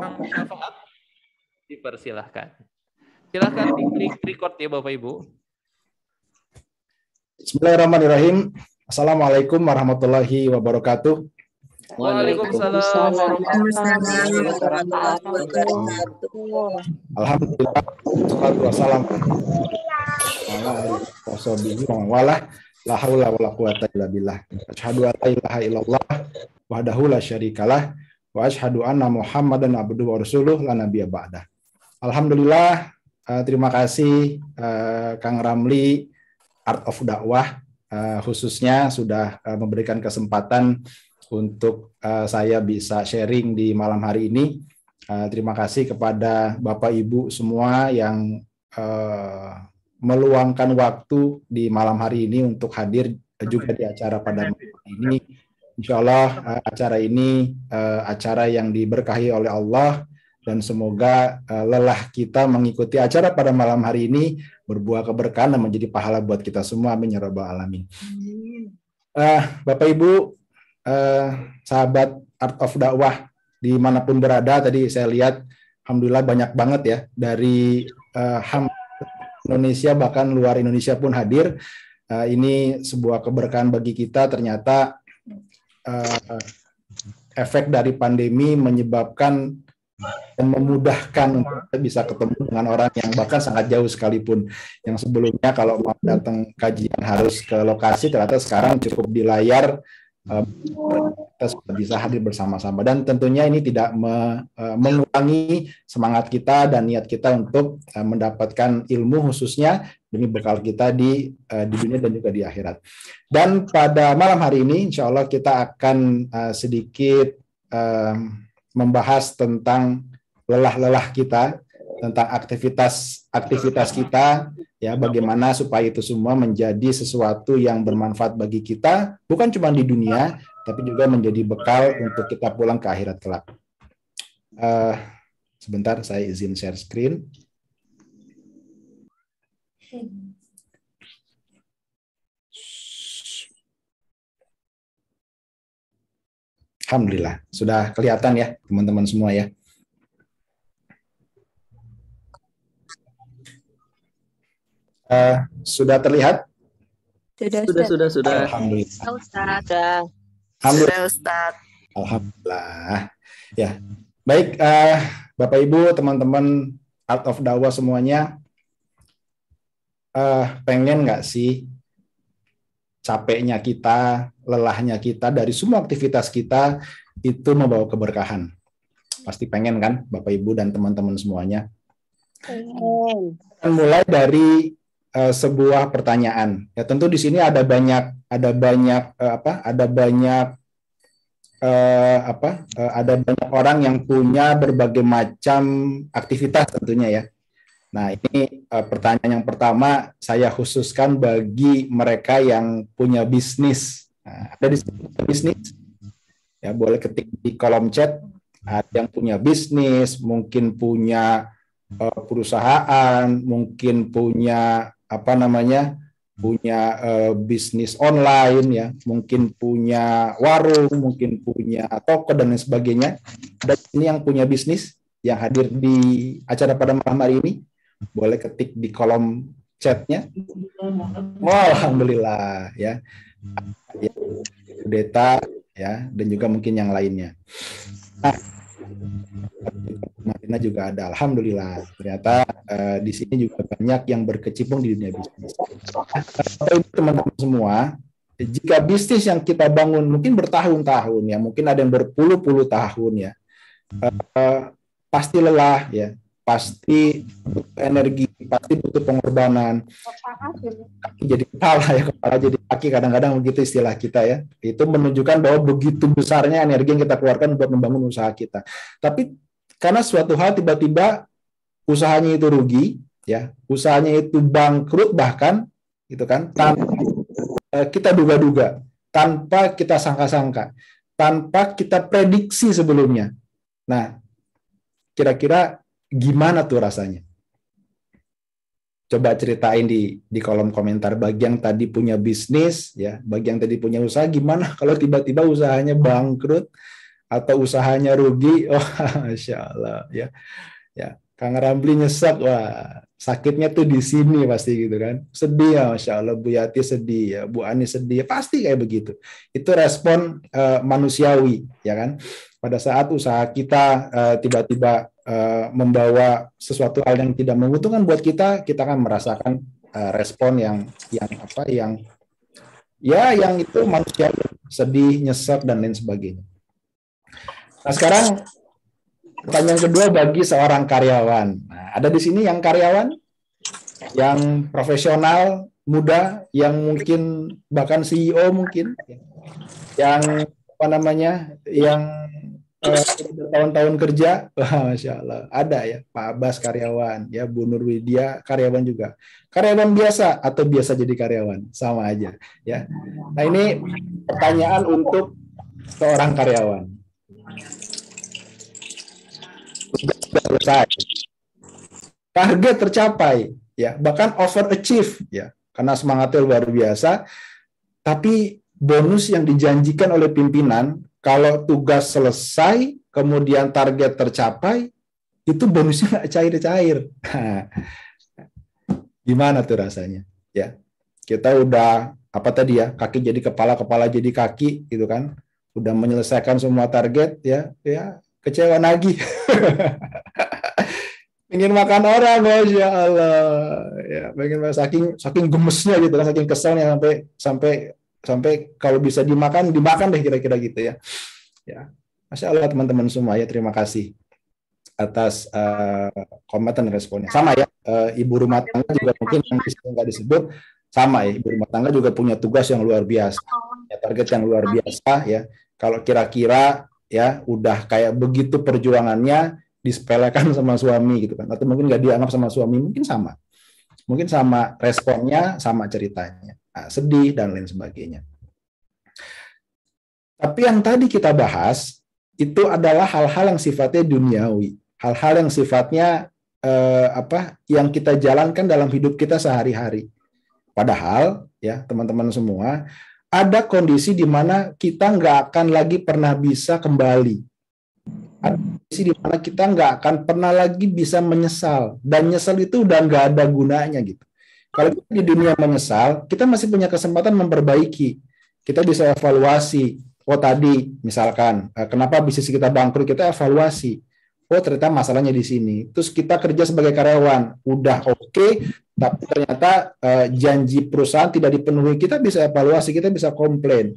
Kang Syafaat, dipersilahkan. Silahkan diklik record ya Bapak Ibu. Bismillahirrahmanirrahim. Assalamualaikum warahmatullahi wabarakatuh. Waalaikumsalam warahmatullahi wabarakatuh. Alhamdulillah. Wassalatu wassalamu ala la haula wala quwata illa billah. Asyhadu an la ilaha illallah wahdahu la syarikalah wa asyhadu anna Muhammadan abduhu wa rasuluh la nabiyya ba'dah. Alhamdulillah, terima kasih Kang Ramli Art of Dakwah khususnya sudah memberikan kesempatan untuk saya bisa sharing di malam hari ini. Terima kasih kepada Bapak Ibu semua yang meluangkan waktu di malam hari ini untuk hadir juga di acara pada malam ini. Insya Allah acara ini acara yang diberkahi oleh Allah dan semoga lelah kita mengikuti acara pada malam hari ini berbuah keberkahan dan menjadi pahala buat kita semua. Amin ya rabbal alamin. Bapak Ibu, sahabat Art of Dakwah dimanapun berada, tadi saya lihat alhamdulillah banyak banget ya dari Indonesia bahkan luar Indonesia pun hadir. Ini sebuah keberkahan bagi kita. Ternyata efek dari pandemi menyebabkan dan memudahkan untuk kita bisa ketemu dengan orang yang bahkan sangat jauh sekalipun. Yang sebelumnya kalau mau datang kajian harus ke lokasi, ternyata sekarang cukup di layar. Kita sudah bisa hadir bersama-sama dan tentunya ini tidak mengurangi semangat kita dan niat kita untuk mendapatkan ilmu khususnya demi bekal kita di dunia dan juga di akhirat. Dan pada malam hari ini insya Allah kita akan sedikit membahas tentang lelah-lelah kita, tentang aktivitas kita, ya bagaimana supaya itu semua menjadi sesuatu yang bermanfaat bagi kita, bukan cuma di dunia, tapi juga menjadi bekal untuk kita pulang ke akhirat kelak. Sebentar, saya izin share screen. Alhamdulillah, sudah kelihatan ya teman-teman semua ya. Sudah terlihat? Sudah. Alhamdulillah. Ustaz. Alhamdulillah. Ya, baik Bapak Ibu, teman-teman Art of Dakwah semuanya, pengen nggak sih capeknya kita, lelahnya kita dari semua aktivitas kita itu membawa keberkahan? Pasti pengen kan, Bapak Ibu dan teman-teman semuanya? Pengen. Mulai dari sebuah pertanyaan. Ya tentu di sini ada banyak orang yang punya berbagai macam aktivitas tentunya ya. Nah, ini pertanyaan yang pertama saya khususkan bagi mereka yang punya bisnis. Nah, ada di sini bisnis? Ya, boleh ketik di kolom chat. Ada yang punya bisnis, mungkin punya perusahaan, mungkin punya bisnis online ya, mungkin punya warung, mungkin punya toko dan lain sebagainya. Ada ini yang punya bisnis yang hadir di acara pada malam hari ini, boleh ketik di kolom chatnya. Alhamdulillah ya, Deta ya, dan juga mungkin yang lainnya. Marina juga ada, alhamdulillah. Ternyata di sini juga banyak yang berkecimpung di dunia bisnis. Teman-teman semua, jika bisnis yang kita bangun mungkin bertahun-tahun ya, mungkin ada yang berpuluh-puluh tahun ya, pasti lelah ya, pasti butuh energi, pasti butuh pengorbanan. Kaki jadi kepala ya, kepala jadi kaki, kadang-kadang begitu istilah kita ya. Itu menunjukkan bahwa begitu besarnya energi yang kita keluarkan buat membangun usaha kita. Tapi karena suatu hal tiba-tiba usahanya itu rugi, ya, usahanya itu bangkrut bahkan, gitu kan, tanpa kita duga-duga, tanpa kita sangka-sangka, tanpa kita prediksi sebelumnya. Nah, kira-kira gimana tuh rasanya? Coba ceritain di kolom komentar. Bagi yang tadi punya bisnis, ya, bagi yang tadi punya usaha, gimana kalau tiba-tiba usahanya bangkrut atau usahanya rugi, oh Masya Allah ya. Ya, Kang Ramli nyesek, wah sakitnya tuh di sini pasti gitu kan. Sedih ya, Masya Allah, Bu Yati sedih ya, Bu Ani sedih, pasti kayak begitu. Itu respon manusiawi ya kan. Pada saat usaha kita tiba-tiba membawa sesuatu hal yang tidak menguntungkan buat kita akan merasakan respon yang yang itu manusiawi, sedih, nyesek dan lain sebagainya. Nah, sekarang pertanyaan kedua bagi seorang karyawan. Nah, ada di sini yang karyawan, yang profesional, muda, yang mungkin bahkan CEO mungkin, yang yang bertahun-tahun kerja. Wah, Masya Allah, ada ya Pak Abbas karyawan, ya Bu Nurwidia karyawan juga. Karyawan biasa atau biasa jadi karyawan, sama aja ya. Nah, ini pertanyaan untuk seorang karyawan. Selesai, target tercapai ya, bahkan overachieve ya, karena semangatnya luar biasa. Tapi bonus yang dijanjikan oleh pimpinan kalau tugas selesai kemudian target tercapai, itu bonusnya nggak cair-cair. Gimana tuh rasanya ya? Kita udah kaki jadi kepala, kepala jadi kaki gitu kan, udah menyelesaikan semua target ya kecewa lagi. Ingin makan orang, Masya Allah ya, pengen saking gemesnya gitu kan, saking keselnya sampai kalau bisa dimakan deh, kira-kira gitu ya. Masya Allah teman-teman semua ya, terima kasih atas komentar dan responnya. Sama ya, ibu rumah tangga juga mungkin yang nggak disebut, sama ya, ibu rumah tangga juga punya tugas yang luar biasa ya, target yang luar biasa ya. Kalau kira-kira ya udah kayak begitu perjuangannya disepelekan sama suami gitu kan, atau mungkin nggak dianggap sama suami, mungkin sama responnya, sama ceritanya, sedih dan lain sebagainya. Tapi yang tadi kita bahas itu adalah hal-hal yang sifatnya duniawi, hal-hal yang sifatnya yang kita jalankan dalam hidup kita sehari-hari. Padahal ya teman-teman semua, ada kondisi di mana kita nggak akan lagi pernah bisa kembali. Ada kondisi di mana kita nggak akan pernah lagi bisa menyesal. Dan nyesal itu udah nggak ada gunanya gitu. Kalau kita di dunia menyesal, kita masih punya kesempatan memperbaiki. Kita bisa evaluasi. Oh tadi misalkan, kenapa bisnis kita bangkrut, kita evaluasi. Oh ternyata masalahnya di sini. Terus kita kerja sebagai karyawan, udah oke, tapi ternyata janji perusahaan tidak dipenuhi. Kita bisa evaluasi, kita bisa komplain,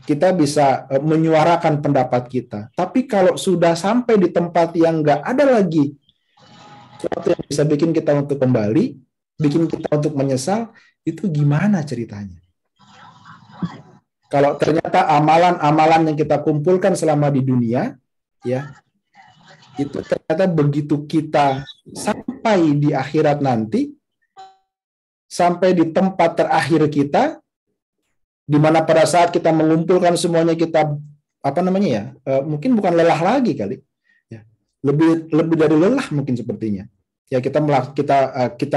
kita bisa menyuarakan pendapat kita. Tapi kalau sudah sampai di tempat yang nggak ada lagi sesuatu yang bisa bikin kita untuk kembali, bikin kita untuk menyesal, itu gimana ceritanya? Kalau ternyata amalan-amalan yang kita kumpulkan selama di dunia, ya, itu ternyata begitu kita sampai di akhirat nanti, sampai di tempat terakhir kita, di mana pada saat kita mengumpulkan semuanya kita mungkin bukan lelah lagi kali, ya, lebih dari lelah mungkin sepertinya. Ya kita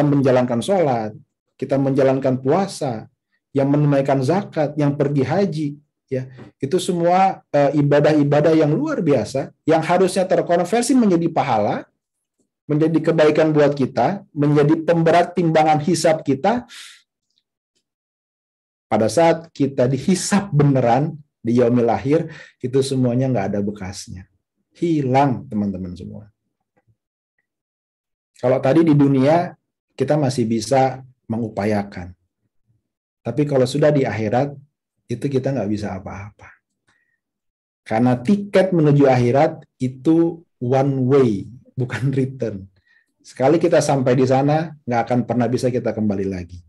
menjalankan sholat, kita menjalankan puasa, yang menunaikan zakat, yang pergi haji, ya itu semua ibadah-ibadah yang luar biasa, yang harusnya terkonversi menjadi pahala, menjadi kebaikan buat kita, menjadi pemberat timbangan hisab kita. Pada saat kita dihisab beneran di yaumil akhir, itu semuanya nggak ada bekasnya, hilang teman-teman semua. Kalau tadi di dunia kita masih bisa mengupayakan, tapi kalau sudah di akhirat itu kita nggak bisa apa-apa, karena tiket menuju akhirat itu one way, bukan return. Sekali kita sampai di sana, nggak akan pernah bisa kita kembali lagi.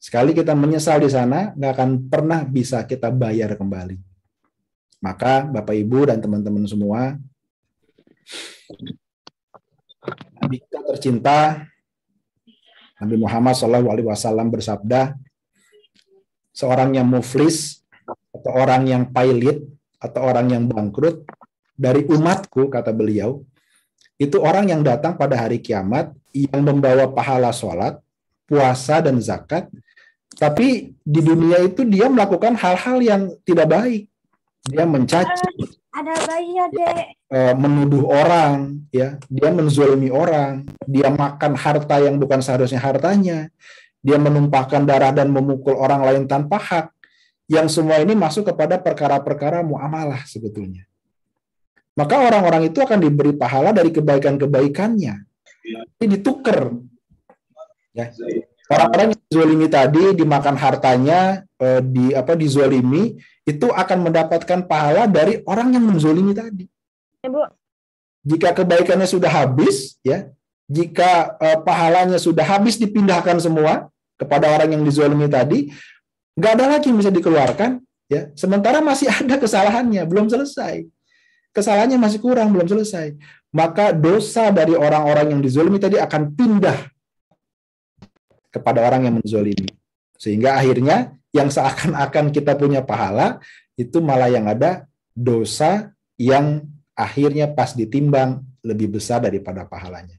Sekali kita menyesal di sana, nggak akan pernah bisa kita bayar kembali. Maka Bapak Ibu dan teman-teman semua, Nabi kita tercinta, Nabi Muhammad SAW bersabda, seorang yang muflis, atau orang yang pailit, atau orang yang bangkrut, dari umatku, kata beliau, itu orang yang datang pada hari kiamat, yang membawa pahala sholat, puasa, dan zakat, tapi di dunia itu dia melakukan hal-hal yang tidak baik. dia mencaci, Ada bayinya, Dek. menuduh orang, ya, dia menzolimi orang, dia makan harta yang bukan seharusnya hartanya, dia menumpahkan darah dan memukul orang lain tanpa hak, yang semua ini masuk kepada perkara-perkara muamalah sebetulnya. Maka orang-orang itu akan diberi pahala dari kebaikan-kebaikannya. Ini ditukar. Ya. Orang-orang yang dizolimi tadi, dimakan hartanya, dizolimi, itu akan mendapatkan pahala dari orang yang menzolimi tadi. Ibu. Jika kebaikannya sudah habis, ya, jika pahalanya sudah habis dipindahkan semua kepada orang yang dizolimi tadi, nggak ada lagi yang bisa dikeluarkan, ya. Sementara masih ada kesalahannya, belum selesai. Kesalahannya masih kurang, belum selesai. Maka dosa dari orang-orang yang dizolimi tadi akan pindah kepada orang yang menzolimi. Sehingga akhirnya yang seakan-akan kita punya pahala, itu malah yang ada dosa yang akhirnya pas ditimbang lebih besar daripada pahalanya.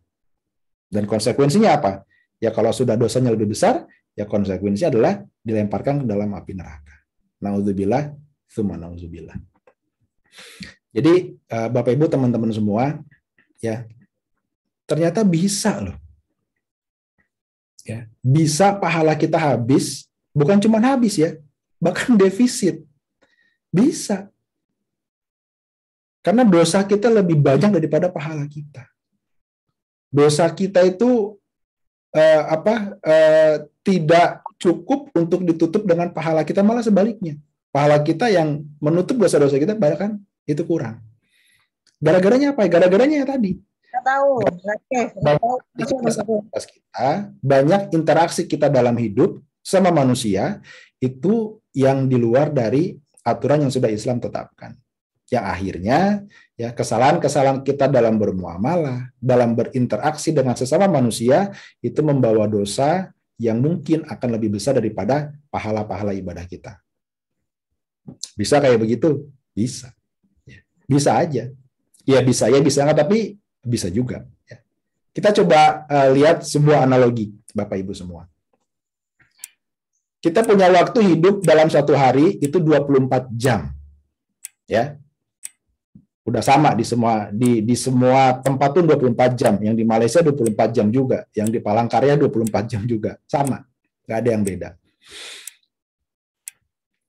Dan konsekuensinya apa? Ya kalau sudah dosanya lebih besar, ya konsekuensinya adalah dilemparkan ke dalam api neraka. Na'udzubillah, tsumma na'udzubillah. Jadi Bapak Ibu teman-teman semua, ya ternyata bisa loh. Ya, bisa pahala kita habis, bukan cuma habis ya, bahkan defisit. Bisa. Karena dosa kita lebih banyak daripada pahala kita. Dosa kita itu tidak cukup untuk ditutup dengan pahala kita, malah sebaliknya. Pahala kita yang menutup dosa-dosa kita bahkan itu kurang. Gara-garanya apa? Gara-garanya ya tadi. Banyak interaksi kita dalam hidup sama manusia itu yang di luar dari aturan yang sudah Islam tetapkan. Yang akhirnya ya kesalahan-kesalahan kita dalam bermuamalah, dalam berinteraksi dengan sesama manusia itu membawa dosa yang mungkin akan lebih besar daripada pahala-pahala ibadah kita. Bisa kayak begitu? Bisa. Bisa aja. Ya bisa ya, bisa nggak, tapi bisa juga. Ya. Kita coba lihat sebuah analogi, Bapak Ibu semua. Kita punya waktu hidup dalam satu hari itu 24 jam. Ya. Udah sama di semua tempat tuh 24 jam. Yang di Malaysia 24 jam juga. Yang di Palangkaraya 24 jam juga. Sama. Nggak ada yang beda.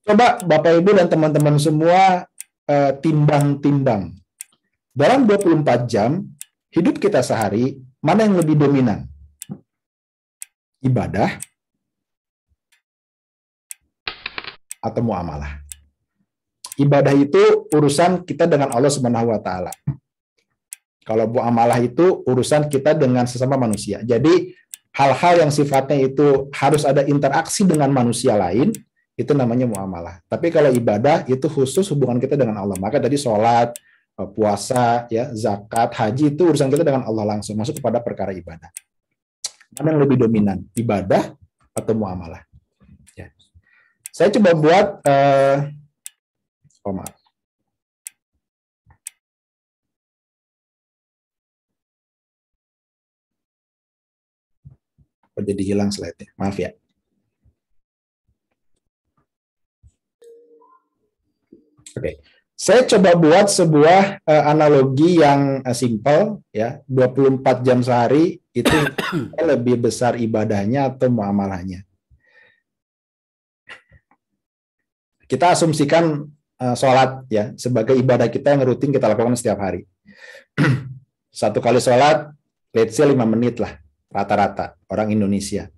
Coba Bapak Ibu dan teman-teman semua timbang-timbang. Dalam 24 jam, hidup kita sehari, mana yang lebih dominan? Ibadah atau muamalah? Ibadah itu urusan kita dengan Allah Subhanahu wa taala. Kalau muamalah itu urusan kita dengan sesama manusia. Jadi hal-hal yang sifatnya itu harus ada interaksi dengan manusia lain, itu namanya muamalah. Tapi kalau ibadah itu khusus hubungan kita dengan Allah. Maka tadi sholat, puasa, ya, zakat, haji itu urusan kita dengan Allah langsung, masuk kepada perkara ibadah. Mana yang lebih dominan, ibadah atau muamalah? Ya. Saya coba buat, maaf. Jadi hilang slide-nya, maaf ya. Oke. Saya coba buat sebuah analogi yang simpel, ya. 24 jam sehari itu lebih besar ibadahnya atau muamalahnya. Kita asumsikan sholat ya sebagai ibadah kita yang rutin kita lakukan setiap hari. Satu kali sholat, let's say 5 menit lah rata-rata orang Indonesia.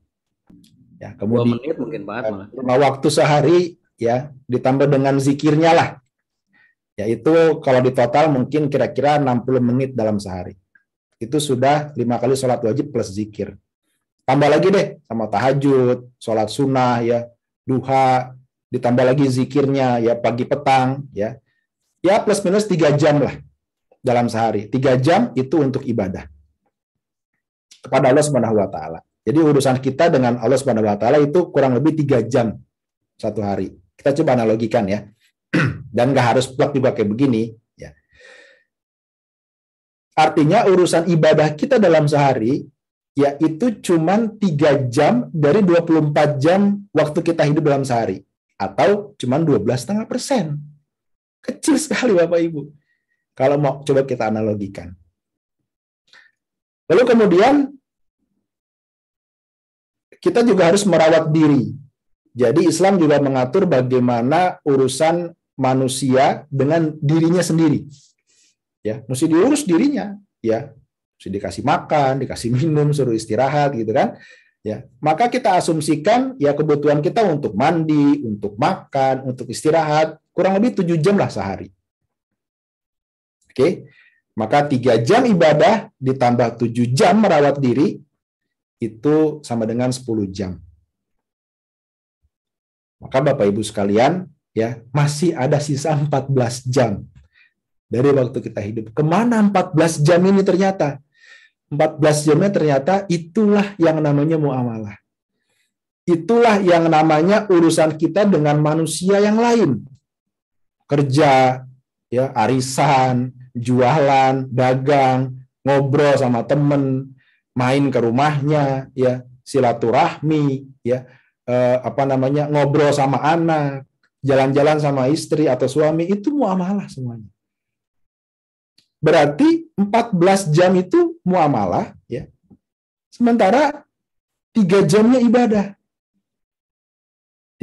Ya, kemudian 2 menit mungkin banget malah. Waktu sehari ya ditambah dengan zikirnya lah. Yaitu kalau di total mungkin kira-kira 60 menit dalam sehari. Itu sudah 5 kali sholat wajib plus zikir. Tambah lagi deh sama tahajud, sholat sunnah, ya, duha, ditambah lagi zikirnya, ya, pagi petang, ya. Ya plus minus 3 jam lah dalam sehari. 3 jam itu untuk ibadah kepada Allah Subhanahu wa taala. Jadi urusan kita dengan Allah Subhanahu wa taala itu kurang lebih 3 jam satu hari. Kita coba analogikan ya. Dan nggak harus plak juga kayak begini. Ya. Artinya urusan ibadah kita dalam sehari, yaitu cuma 3 jam dari 24 jam waktu kita hidup dalam sehari. Atau cuma 12,5%. Kecil sekali Bapak Ibu. Kalau mau coba kita analogikan. Lalu kemudian kita juga harus merawat diri. Jadi Islam juga mengatur bagaimana urusan manusia dengan dirinya sendiri. Ya, mesti diurus dirinya, ya. Mesti dikasih makan, dikasih minum, suruh istirahat gitu kan. Ya, maka kita asumsikan ya kebutuhan kita untuk mandi, untuk makan, untuk istirahat kurang lebih 7 jam lah sehari. Oke. Maka 3 jam ibadah ditambah 7 jam merawat diri itu sama dengan 10 jam. Maka Bapak Ibu sekalian, ya, masih ada sisa 14 jam dari waktu kita hidup. Kemana 14 jam ini ternyata? 14 jamnya ternyata itulah yang namanya muamalah. Itulah yang namanya urusan kita dengan manusia yang lain. Kerja, ya, arisan, jualan, dagang, ngobrol sama temen, main ke rumahnya, ya, silaturahmi, ya, ngobrol sama anak, jalan-jalan sama istri atau suami, itu muamalah semuanya. Berarti 14 jam itu muamalah, ya. Sementara 3 jamnya ibadah.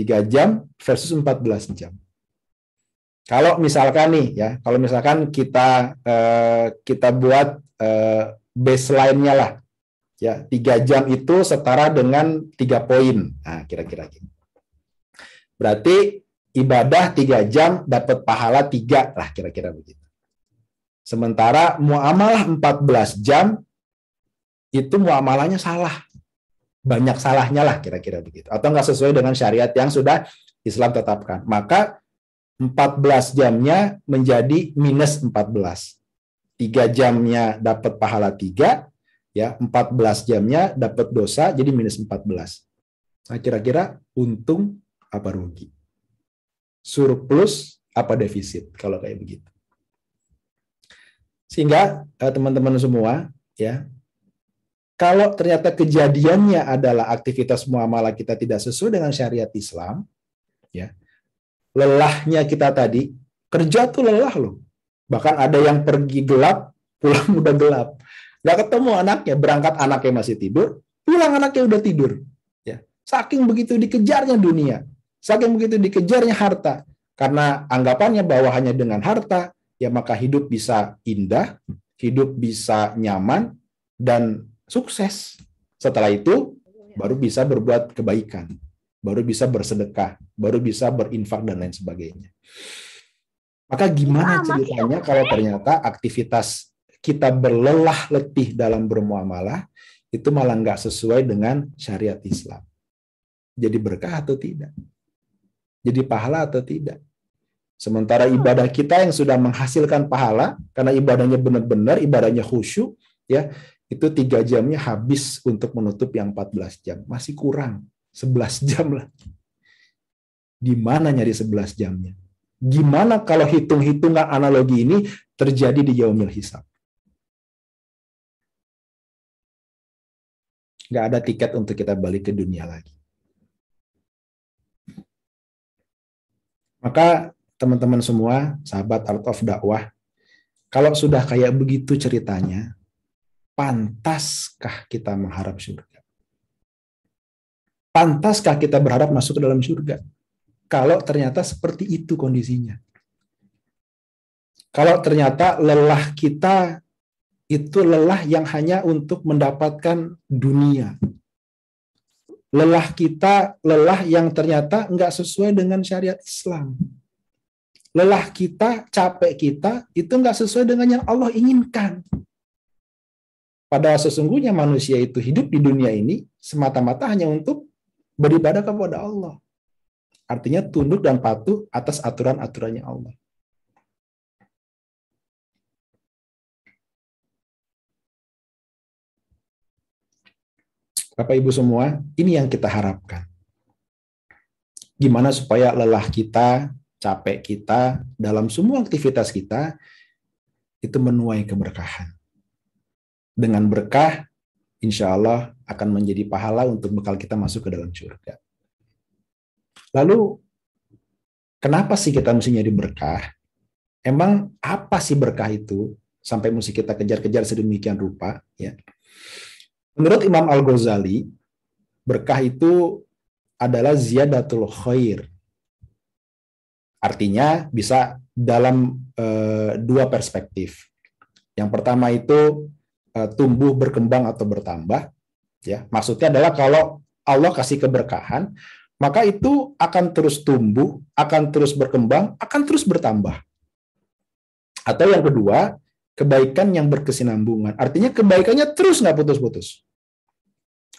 3 jam versus 14 jam. Kalau misalkan nih, ya, kalau misalkan kita buat baseline-nya lah, ya, 3 jam itu setara dengan 3 poin. Nah, kira-kira gitu. Berarti ibadah 3 jam dapat pahala 3 lah, kira-kira begitu. Sementara muamalah 14 jam itu muamalahnya salah. Banyak salahnya lah, kira-kira begitu. Atau nggak sesuai dengan syariat yang sudah Islam tetapkan. Maka 14 jamnya menjadi minus 14. 3 jamnya dapat pahala 3, ya, 14 jamnya dapat dosa jadi minus 14. Nah, kira-kira untung apa rugi? Surplus apa defisit kalau kayak begitu? Sehingga teman-teman semua, ya, kalau ternyata kejadiannya adalah aktivitas muamalah kita tidak sesuai dengan syariat Islam, ya, lelahnya kita tadi, kerja tuh lelah loh. Bahkan ada yang pergi gelap, pulang udah gelap. Nggak ketemu anaknya, berangkat anaknya masih tidur, pulang anaknya udah tidur. Ya, saking begitu dikejarnya dunia, saking begitu dikejarnya harta, karena anggapannya bahwa hanya dengan harta, ya maka hidup bisa indah, hidup bisa nyaman, dan sukses. Setelah itu, baru bisa berbuat kebaikan, baru bisa bersedekah, baru bisa berinfak, dan lain sebagainya. Maka gimana ceritanya kalau ternyata aktivitas kita berlelah letih dalam bermuamalah, itu malah nggak sesuai dengan syariat Islam. Jadi berkah atau tidak? Jadi pahala atau tidak? Sementara ibadah kita yang sudah menghasilkan pahala, karena ibadahnya benar-benar, ibadahnya khusyuk, ya, itu 3 jamnya habis untuk menutup yang 14 jam. Masih kurang 11 jam lah. Di mana nyari 11 jamnya? Gimana kalau hitung-hitungan analogi ini terjadi di yaumil hisab? Nggak ada tiket untuk kita balik ke dunia lagi. Maka teman-teman semua, sahabat Art of Dakwah, kalau sudah kayak begitu ceritanya, pantaskah kita mengharap surga? Pantaskah kita berharap masuk ke dalam surga? Kalau ternyata seperti itu kondisinya. Kalau ternyata lelah kita itu lelah yang hanya untuk mendapatkan dunia. Lelah kita, lelah yang ternyata nggak sesuai dengan syariat Islam. Lelah kita, capek kita, itu nggak sesuai dengan yang Allah inginkan. Padahal sesungguhnya manusia itu hidup di dunia ini semata-mata hanya untuk beribadah kepada Allah. Artinya tunduk dan patuh atas aturan-aturannya Allah. Bapak Ibu semua, ini yang kita harapkan. Gimana supaya lelah kita, capek kita, dalam semua aktivitas kita, itu menuai keberkahan. Dengan berkah, insya Allah akan menjadi pahala untuk bekal kita masuk ke dalam surga. Lalu, kenapa sih kita mesti nyari berkah? emang apa sih berkah itu sampai mesti kita kejar-kejar sedemikian rupa? Ya. Menurut Imam Al-Ghazali, berkah itu adalah ziyadatul khair. Artinya bisa dalam dua perspektif. Yang pertama itu tumbuh, berkembang atau bertambah. Ya, maksudnya adalah kalau Allah kasih keberkahan, maka itu akan terus tumbuh, akan terus berkembang, akan terus bertambah. Atau yang kedua, kebaikan yang berkesinambungan. Artinya kebaikannya terus nggak putus-putus.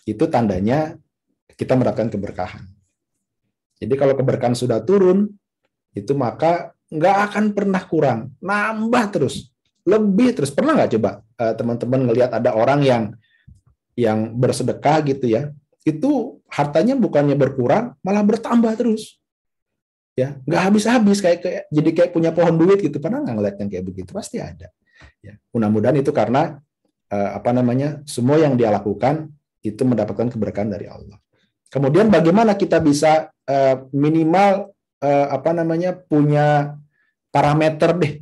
Itu tandanya kita mendapatkan keberkahan. Jadi kalau keberkahan sudah turun, itu maka nggak akan pernah kurang, nambah terus, lebih terus. Pernah nggak coba teman-teman ngelihat ada orang yang bersedekah gitu ya, itu hartanya bukannya berkurang, malah bertambah terus. Ya, nggak habis-habis jadi kayak punya pohon duit gitu. Pernah nggak ngeliat yang kayak begitu? Pasti ada. Ya, mudah-mudahan itu karena semua yang dia lakukan itu mendapatkan keberkahan dari Allah. Kemudian bagaimana kita bisa minimal punya parameter deh.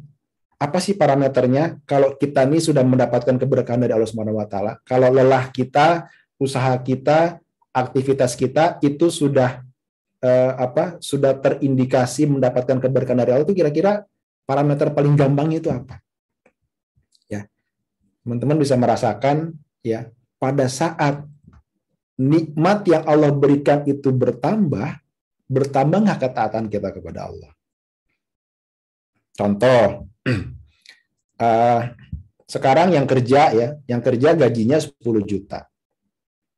Apa sih parameternya? Kalau kita nih sudah mendapatkan keberkahan dari Allah Subhanahu wa taala, kalau lelah kita, usaha kita, aktivitas kita itu sudah sudah terindikasi mendapatkan keberkahan dari Allah, itu kira-kira parameter paling gampang itu apa? Ya. Teman-teman bisa merasakan ya, pada saat nikmat yang Allah berikan itu bertambah nggak ketaatan kita kepada Allah? Contoh, sekarang yang kerja gajinya 10 juta.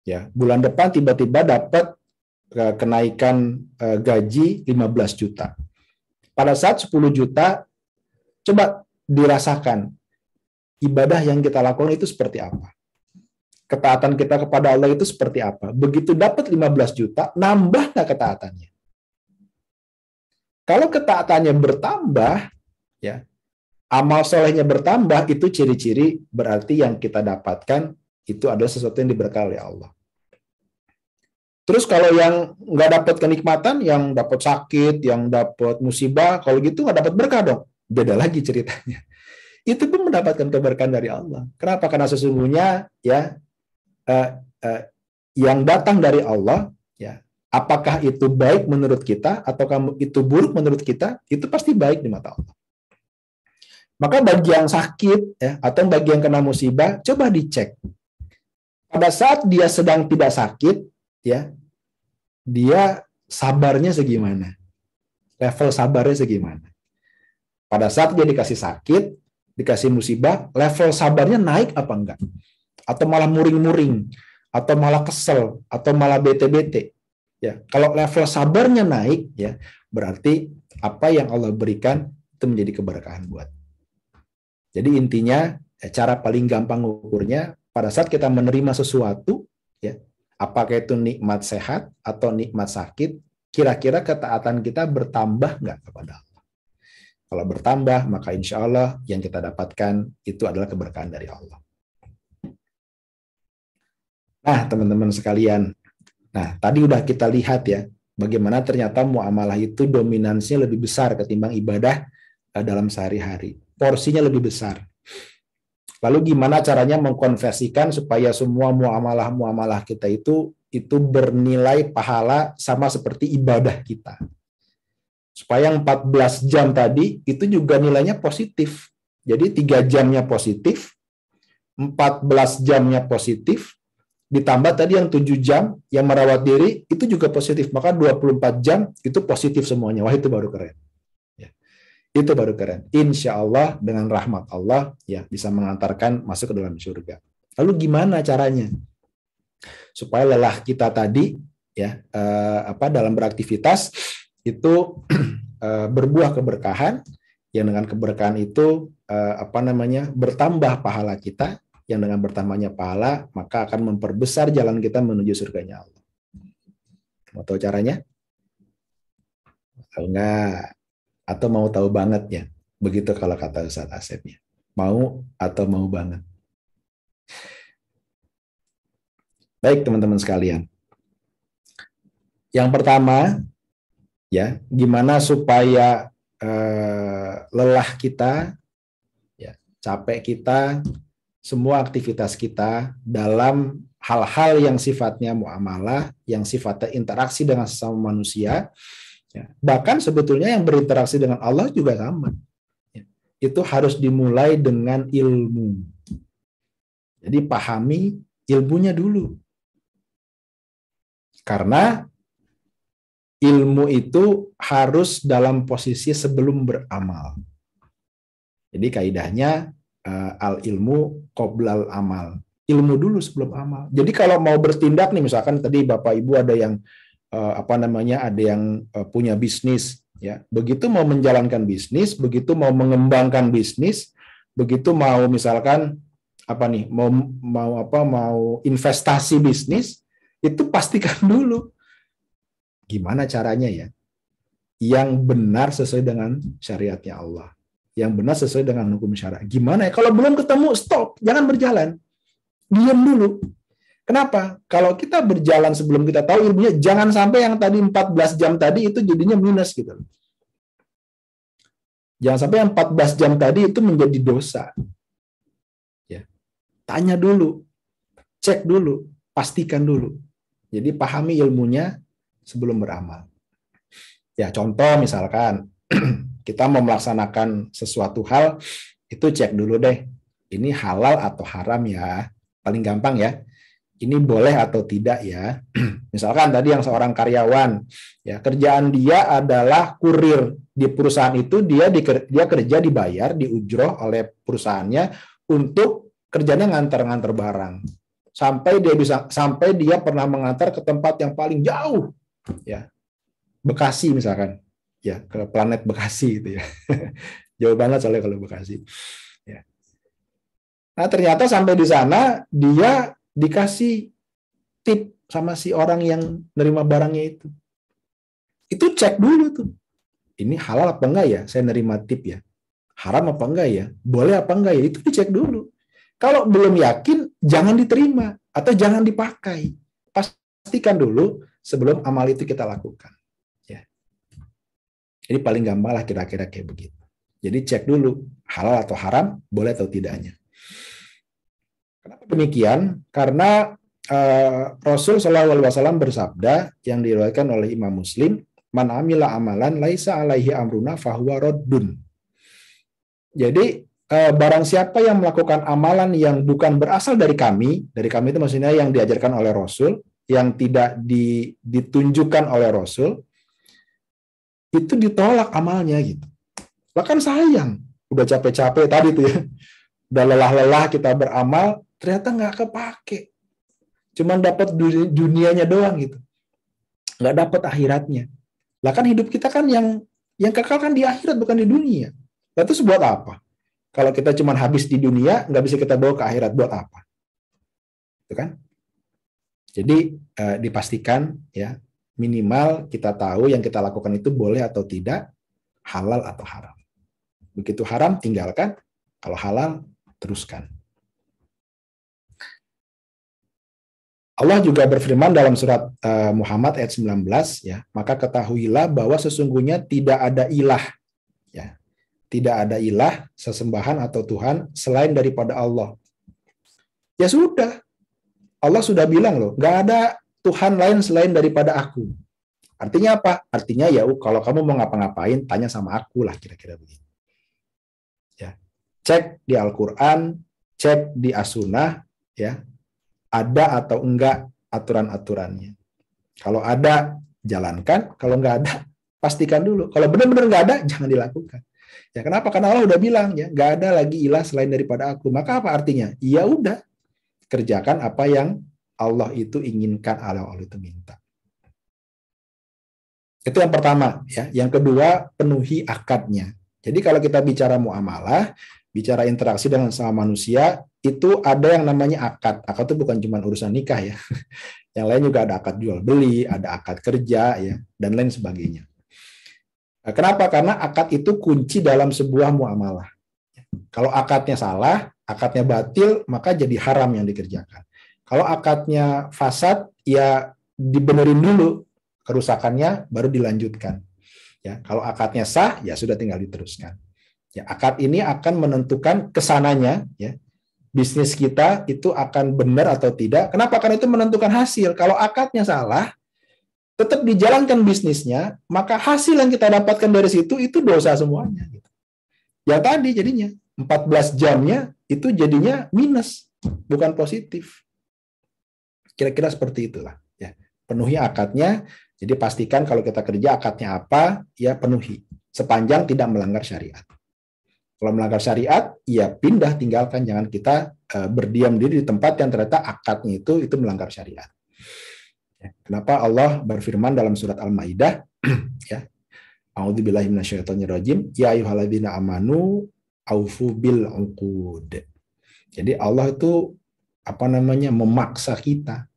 Ya, bulan depan tiba-tiba dapat kenaikan gaji 15 juta. Pada saat 10 juta, coba dirasakan ibadah yang kita lakukan itu seperti apa? Ketaatan kita kepada Allah itu seperti apa? Begitu dapat 15 juta, nambah nggak ketaatannya? Kalau ketaatannya bertambah, ya, amal solehnya bertambah, itu ciri-ciri berarti yang kita dapatkan itu adalah sesuatu yang diberkahi oleh Allah. Terus kalau yang nggak dapat kenikmatan, yang dapat sakit, yang dapat musibah, kalau gitu nggak dapat berkah dong. Beda lagi ceritanya. Itu pun mendapatkan keberkahan dari Allah. Kenapa? Karena sesungguhnya ya yang datang dari Allah, ya, apakah itu baik menurut kita atau itu buruk menurut kita, itu pasti baik di mata Allah. Maka bagi yang sakit ya, atau bagi yang kena musibah, coba dicek. Pada saat dia sedang tidak sakit, ya, dia sabarnya segimana? Level sabarnya segimana? Pada saat dia dikasih sakit, dikasih musibah, level sabarnya naik apa enggak? Atau malah muring-muring, atau malah kesel, atau malah bete-bete. Ya, kalau level sabarnya naik, ya, berarti apa yang Allah berikan itu menjadi keberkahan buat. Jadi intinya, cara paling gampang ukurnya pada saat kita menerima sesuatu, ya, apakah itu nikmat sehat atau nikmat sakit, kira-kira ketaatan kita bertambah nggak kepada Allah? Kalau bertambah, maka insya Allah yang kita dapatkan itu adalah keberkahan dari Allah. Nah, teman-teman sekalian, nah tadi udah kita lihat ya, bagaimana ternyata muamalah itu dominansinya lebih besar ketimbang ibadah dalam sehari-hari. Porsinya lebih besar. Lalu gimana caranya mengkonversikan supaya semua muamalah-muamalah kita itu bernilai pahala sama seperti ibadah kita. Supaya 14 jam tadi itu juga nilainya positif. Jadi 3 jamnya positif, 14 jamnya positif, ditambah tadi yang 7 jam yang merawat diri itu juga positif. Maka 24 jam itu positif semuanya. Wah, itu baru keren. Ya. Itu baru keren. Insya Allah dengan rahmat Allah ya bisa mengantarkan masuk ke dalam surga. Lalu gimana caranya? Supaya lelah kita tadi ya dalam beraktivitas itu berbuah keberkahan, yang dengan keberkahan itu bertambah pahala kita, yang dengan bertambahnya pahala maka akan memperbesar jalan kita menuju surganya Allah. Mau tahu caranya? Tahu nggak? Atau mau tahu banget ya? Begitu kalau kata Ustaz Asepnya. Mau atau mau banget? Baik teman-teman sekalian. Yang pertama, ya, gimana supaya lelah kita, ya, capek kita, semua aktivitas kita dalam hal-hal yang sifatnya muamalah, yang sifatnya interaksi dengan sesama manusia, ya. Bahkan sebetulnya yang berinteraksi dengan Allah juga sama. Ya. Itu harus dimulai dengan ilmu. Jadi pahami ilmunya dulu. Karena ilmu itu harus dalam posisi sebelum beramal. Jadi kaidahnya al ilmu qoblal amal. Ilmu dulu sebelum amal. Jadi kalau mau bertindak nih, misalkan tadi Bapak Ibu ada yang ada yang punya bisnis, ya. Begitu mau menjalankan bisnis, begitu mau mengembangkan bisnis, begitu mau misalkan mau investasi bisnis, itu pastikan dulu gimana caranya ya, yang benar sesuai dengan syariatnya Allah, yang benar sesuai dengan hukum syara. Gimana ya? Kalau belum ketemu, stop, jangan berjalan, diam dulu. Kenapa? Kalau kita berjalan sebelum kita tahu ilmunya, jangan sampai yang tadi 14 jam tadi itu jadinya minus gitu. Jangan sampai yang 14 jam tadi itu menjadi dosa. Ya. Tanya dulu, cek dulu, pastikan dulu. Jadi pahami ilmunya sebelum beramal. Ya, contoh misalkan kita mau melaksanakan sesuatu hal, itu cek dulu deh, ini halal atau haram ya. Paling gampang ya. Ini boleh atau tidak ya. Misalkan tadi yang seorang karyawan, ya, kerjaan dia adalah kurir di perusahaan itu, dia kerja dibayar, diujroh oleh perusahaannya untuk kerjanya ngantar-ngantar barang. Sampai dia pernah mengantar ke tempat yang paling jauh, ya. Bekasi misalkan, ya, ke planet Bekasi itu ya. Jauh banget soalnya kalau Bekasi. Ya. Nah, ternyata sampai di sana dia dikasih tip sama si orang yang nerima barangnya itu. Itu cek dulu tuh. Ini halal apa enggak ya? Saya nerima tip ya. Haram apa enggak ya? Boleh apa enggak ya? Itu dicek dulu. Kalau belum yakin, jangan diterima atau jangan dipakai. Pastikan dulu sebelum amal itu kita lakukan. Ya. Jadi paling gampang lah kira-kira kayak begitu. Jadi cek dulu halal atau haram, boleh atau tidaknya. Kenapa demikian? Karena Rasul Shallallahu Alaihi Wasallam bersabda yang diriwayatkan oleh Imam Muslim, "Man amila amalan laisa alaihi amruna fahuwa raddun." Jadi barang siapa yang melakukan amalan yang bukan berasal dari kami itu maksudnya yang diajarkan oleh Rasul, yang tidak ditunjukkan oleh Rasul, itu ditolak amalnya gitu. Bahkan sayang, udah capek-capek tadi tuh ya, udah lelah-lelah kita beramal, ternyata nggak kepake. Cuman dapat dunianya doang gitu. Nggak dapat akhiratnya. Lah kan hidup kita kan yang kekal kan di akhirat, bukan di dunia. Lalu terus buat apa? Kalau kita cuma habis di dunia, nggak bisa kita bawa ke akhirat, buat apa? Itu kan? Jadi dipastikan ya, minimal kita tahu yang kita lakukan itu boleh atau tidak, halal atau haram. Begitu haram, tinggalkan. Kalau halal, teruskan. Allah juga berfirman dalam surat Muhammad ayat 19, ya, maka ketahuilah bahwa sesungguhnya tidak ada ilah, ya, tidak ada ilah, sesembahan atau Tuhan selain daripada Allah. Ya sudah, Allah sudah bilang loh, nggak ada Tuhan lain selain daripada aku. Artinya apa? Artinya ya, kalau kamu mau ngapa-ngapain, tanya sama aku lah, kira-kira begitu. Ya, cek di Al-Quran, cek di As-Sunnah, ya, ada atau enggak aturan-aturannya. Kalau ada, jalankan. Kalau enggak ada, pastikan dulu. Kalau benar-benar enggak ada, jangan dilakukan. Ya, kenapa? Karena Allah udah bilang, ya, enggak ada lagi ilah selain daripada aku. Maka apa artinya? Ya udah, kerjakan apa yang Allah itu inginkan, Allah itu minta. Itu yang pertama. Ya. Yang kedua, penuhi akadnya. Jadi kalau kita bicara muamalah, bicara interaksi dengan sama manusia, itu ada yang namanya akad. Akad itu bukan cuma urusan nikah ya. Yang lain juga ada akad jual beli, ada akad kerja ya, dan lain sebagainya. Nah, kenapa? Karena akad itu kunci dalam sebuah muamalah. Kalau akadnya salah, akadnya batil, maka jadi haram yang dikerjakan. Kalau akadnya fasad, ya dibenerin dulu kerusakannya, baru dilanjutkan. Ya, kalau akadnya sah, ya sudah tinggal diteruskan. Ya, akad ini akan menentukan kesananya, ya. Bisnis kita itu akan benar atau tidak. Kenapa? Karena itu menentukan hasil. Kalau akadnya salah, tetap dijalankan bisnisnya, maka hasil yang kita dapatkan dari situ itu dosa semuanya. Ya tadi jadinya 14 jamnya itu jadinya minus, bukan positif. Kira-kira seperti itulah. Ya, penuhi akadnya. Jadi pastikan kalau kita kerja akadnya apa, ya penuhi. Sepanjang tidak melanggar syariat. Kalau melanggar syariat, ya pindah, tinggalkan. Jangan kita berdiam diri di tempat yang ternyata akadnya itu melanggar syariat. Kenapa Allah berfirman dalam surat Al-Maidah, ya, A'udzubillahi minasyaitonirrajim, ya ayyuhalladzina amanu aufu bil uqud. Jadi Allah itu memaksa kita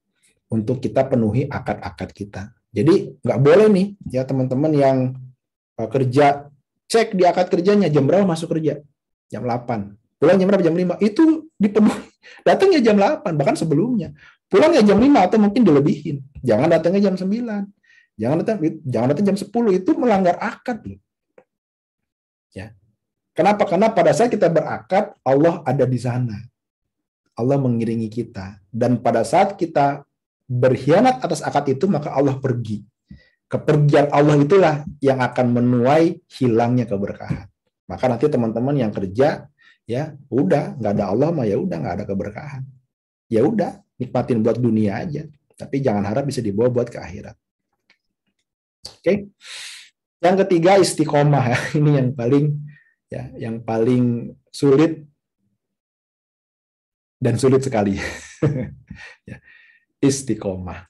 untuk kita penuhi akad-akad kita. Jadi nggak boleh nih ya teman-teman yang kerja, cek di akad kerjanya jam berapa masuk kerja, jam 8. Pulang jam berapa, jam 5. Itu dipenuhi. Datangnya jam 8 bahkan sebelumnya. Pulang ya jam 5 atau mungkin dilebihin. Jangan datangnya jam 9. Jangan datang jam 10, itu melanggar akad loh. Ya. Kenapa? Karena pada saat kita berakad, Allah ada di sana. Allah mengiringi kita. Dan pada saat kita berkhianat atas akad itu, maka Allah pergi. Kepergian Allah itulah yang akan menuai hilangnya keberkahan. Maka nanti teman-teman yang kerja, ya udah nggak ada Allah mah ya udah nggak ada keberkahan. Ya udah nikmatin buat dunia aja, tapi jangan harap bisa dibawa buat ke akhirat. Oke. Yang ketiga istiqomah. Ini yang paling sulit dan sulit sekali. Ya. Istiqomah.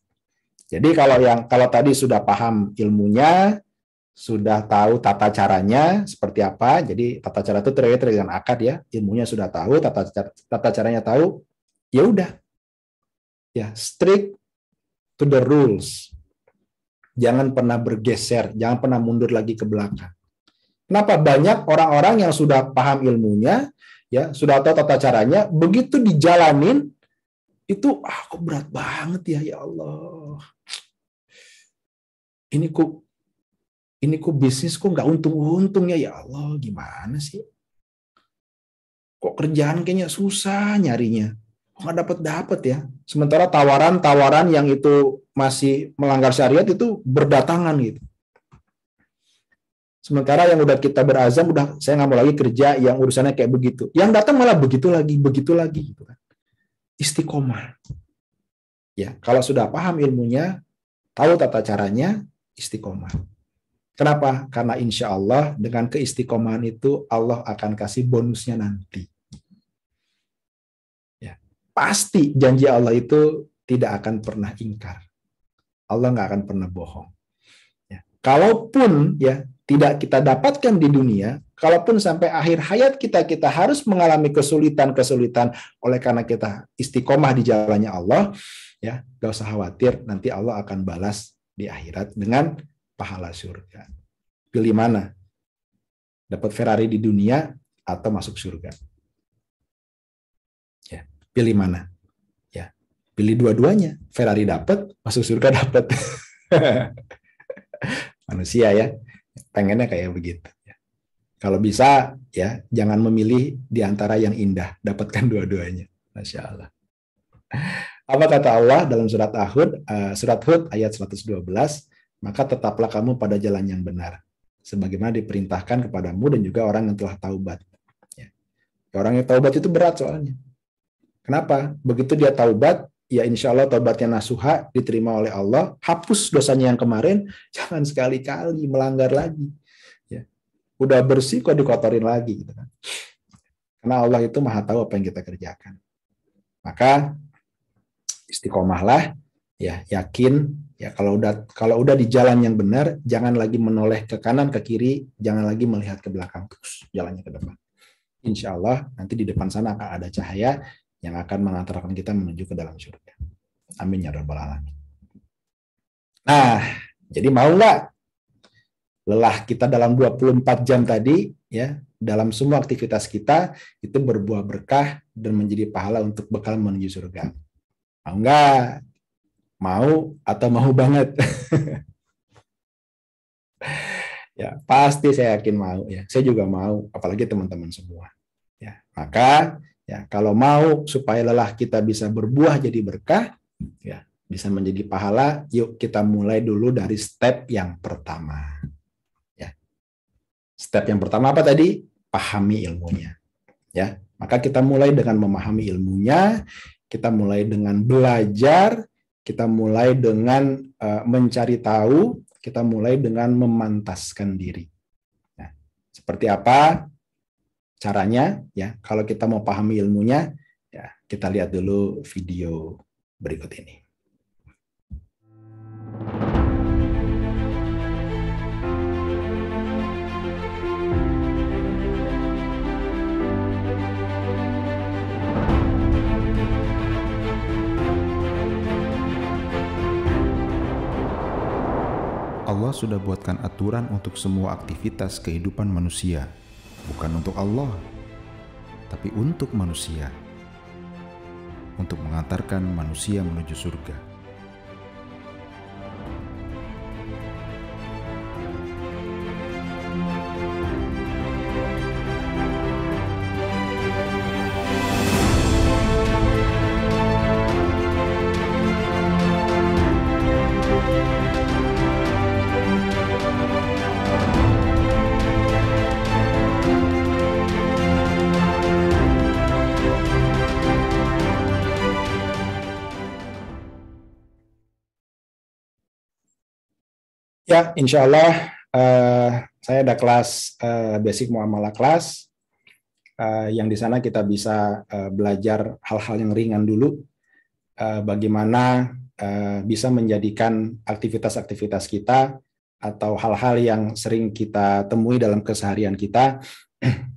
Jadi kalau tadi sudah paham ilmunya, sudah tahu tata caranya seperti apa. Jadi tata cara itu terkait dengan akad ya. Ilmunya sudah tahu, tata caranya tahu. Ya udah. Ya, strict to the rules. Jangan pernah bergeser, jangan pernah mundur lagi ke belakang. Kenapa? Banyak orang-orang yang sudah paham ilmunya, ya, sudah tahu tata caranya, begitu dijalanin itu kok berat banget ya Allah. Ini kok bisnis kok nggak untung-untung ya Allah, gimana sih? Kok kerjaan kayaknya susah nyarinya. Nggak dapat ya. Sementara tawaran-tawaran yang itu masih melanggar syariat itu berdatangan gitu. Sementara yang udah kita berazam, saya nggak mau lagi kerja yang urusannya kayak begitu. Yang datang malah begitu lagi gitu kan. Istiqomah. Ya, kalau sudah paham ilmunya, tahu tata caranya, istiqomah. Kenapa? Karena insya Allah dengan keistiqomahan itu Allah akan kasih bonusnya nanti. Pasti janji Allah itu tidak akan pernah ingkar. Allah nggak akan pernah bohong. Ya. Kalaupun ya tidak kita dapatkan di dunia, kalaupun sampai akhir hayat kita harus mengalami kesulitan-kesulitan oleh karena kita istiqomah di jalannya Allah, ya nggak usah khawatir, nanti Allah akan balas di akhirat dengan pahala surga. Pilih mana? Dapat Ferrari di dunia atau masuk surga? Pilih mana? Ya, pilih dua-duanya. Ferrari dapat, masuk surga dapat. Manusia ya, pengennya kayak begitu. Kalau bisa ya, jangan memilih di antara yang indah, dapatkan dua-duanya. Masya Allah. Apa kata Allah dalam surat Hud ayat 112? Maka tetaplah kamu pada jalan yang benar, sebagaimana diperintahkan kepadamu dan juga orang yang telah taubat. Ya. Orang yang taubat itu berat soalnya. Kenapa? Begitu dia taubat, ya insya Allah taubatnya nasuha, diterima oleh Allah, hapus dosanya yang kemarin, jangan sekali-kali melanggar lagi. Ya. Udah bersih kok dikotorin lagi. Gitu kan. Karena Allah itu maha tahu apa yang kita kerjakan. Maka istiqomahlah, ya yakin, ya kalau udah di jalan yang benar, jangan lagi menoleh ke kanan, ke kiri, jangan lagi melihat ke belakang, terus jalannya ke depan. Insya Allah nanti di depan sana akan ada cahaya yang akan mengantarkan kita menuju ke dalam surga. Amin ya rabbal alamin. Nah, jadi mau nggak lelah kita dalam 24 jam tadi, ya, dalam semua aktivitas kita itu berbuah berkah dan menjadi pahala untuk bekal menuju surga. Mau nggak? Mau atau mau banget? Ya, pasti saya yakin mau ya. Saya juga mau, apalagi teman-teman semua. Ya, maka ya kalau mau supaya lelah kita bisa berbuah jadi berkah, ya bisa menjadi pahala, yuk kita mulai dulu dari step yang pertama. Ya. Step yang pertama apa tadi? Pahami ilmunya. Ya, maka kita mulai dengan memahami ilmunya, kita mulai dengan belajar, kita mulai dengan mencari tahu, kita mulai dengan memantaskan diri. Nah, seperti apa caranya? Ya, kalau kita mau pahami ilmunya, ya kita lihat dulu video berikut ini. Allah sudah buatkan aturan untuk semua aktivitas kehidupan manusia, bukan untuk Allah, tapi untuk manusia, untuk mengantarkan manusia menuju surga. Ya, insya Allah saya ada kelas basic muamalah kelas yang di sana kita bisa belajar hal-hal yang ringan dulu, bagaimana bisa menjadikan aktivitas-aktivitas kita atau hal-hal yang sering kita temui dalam keseharian kita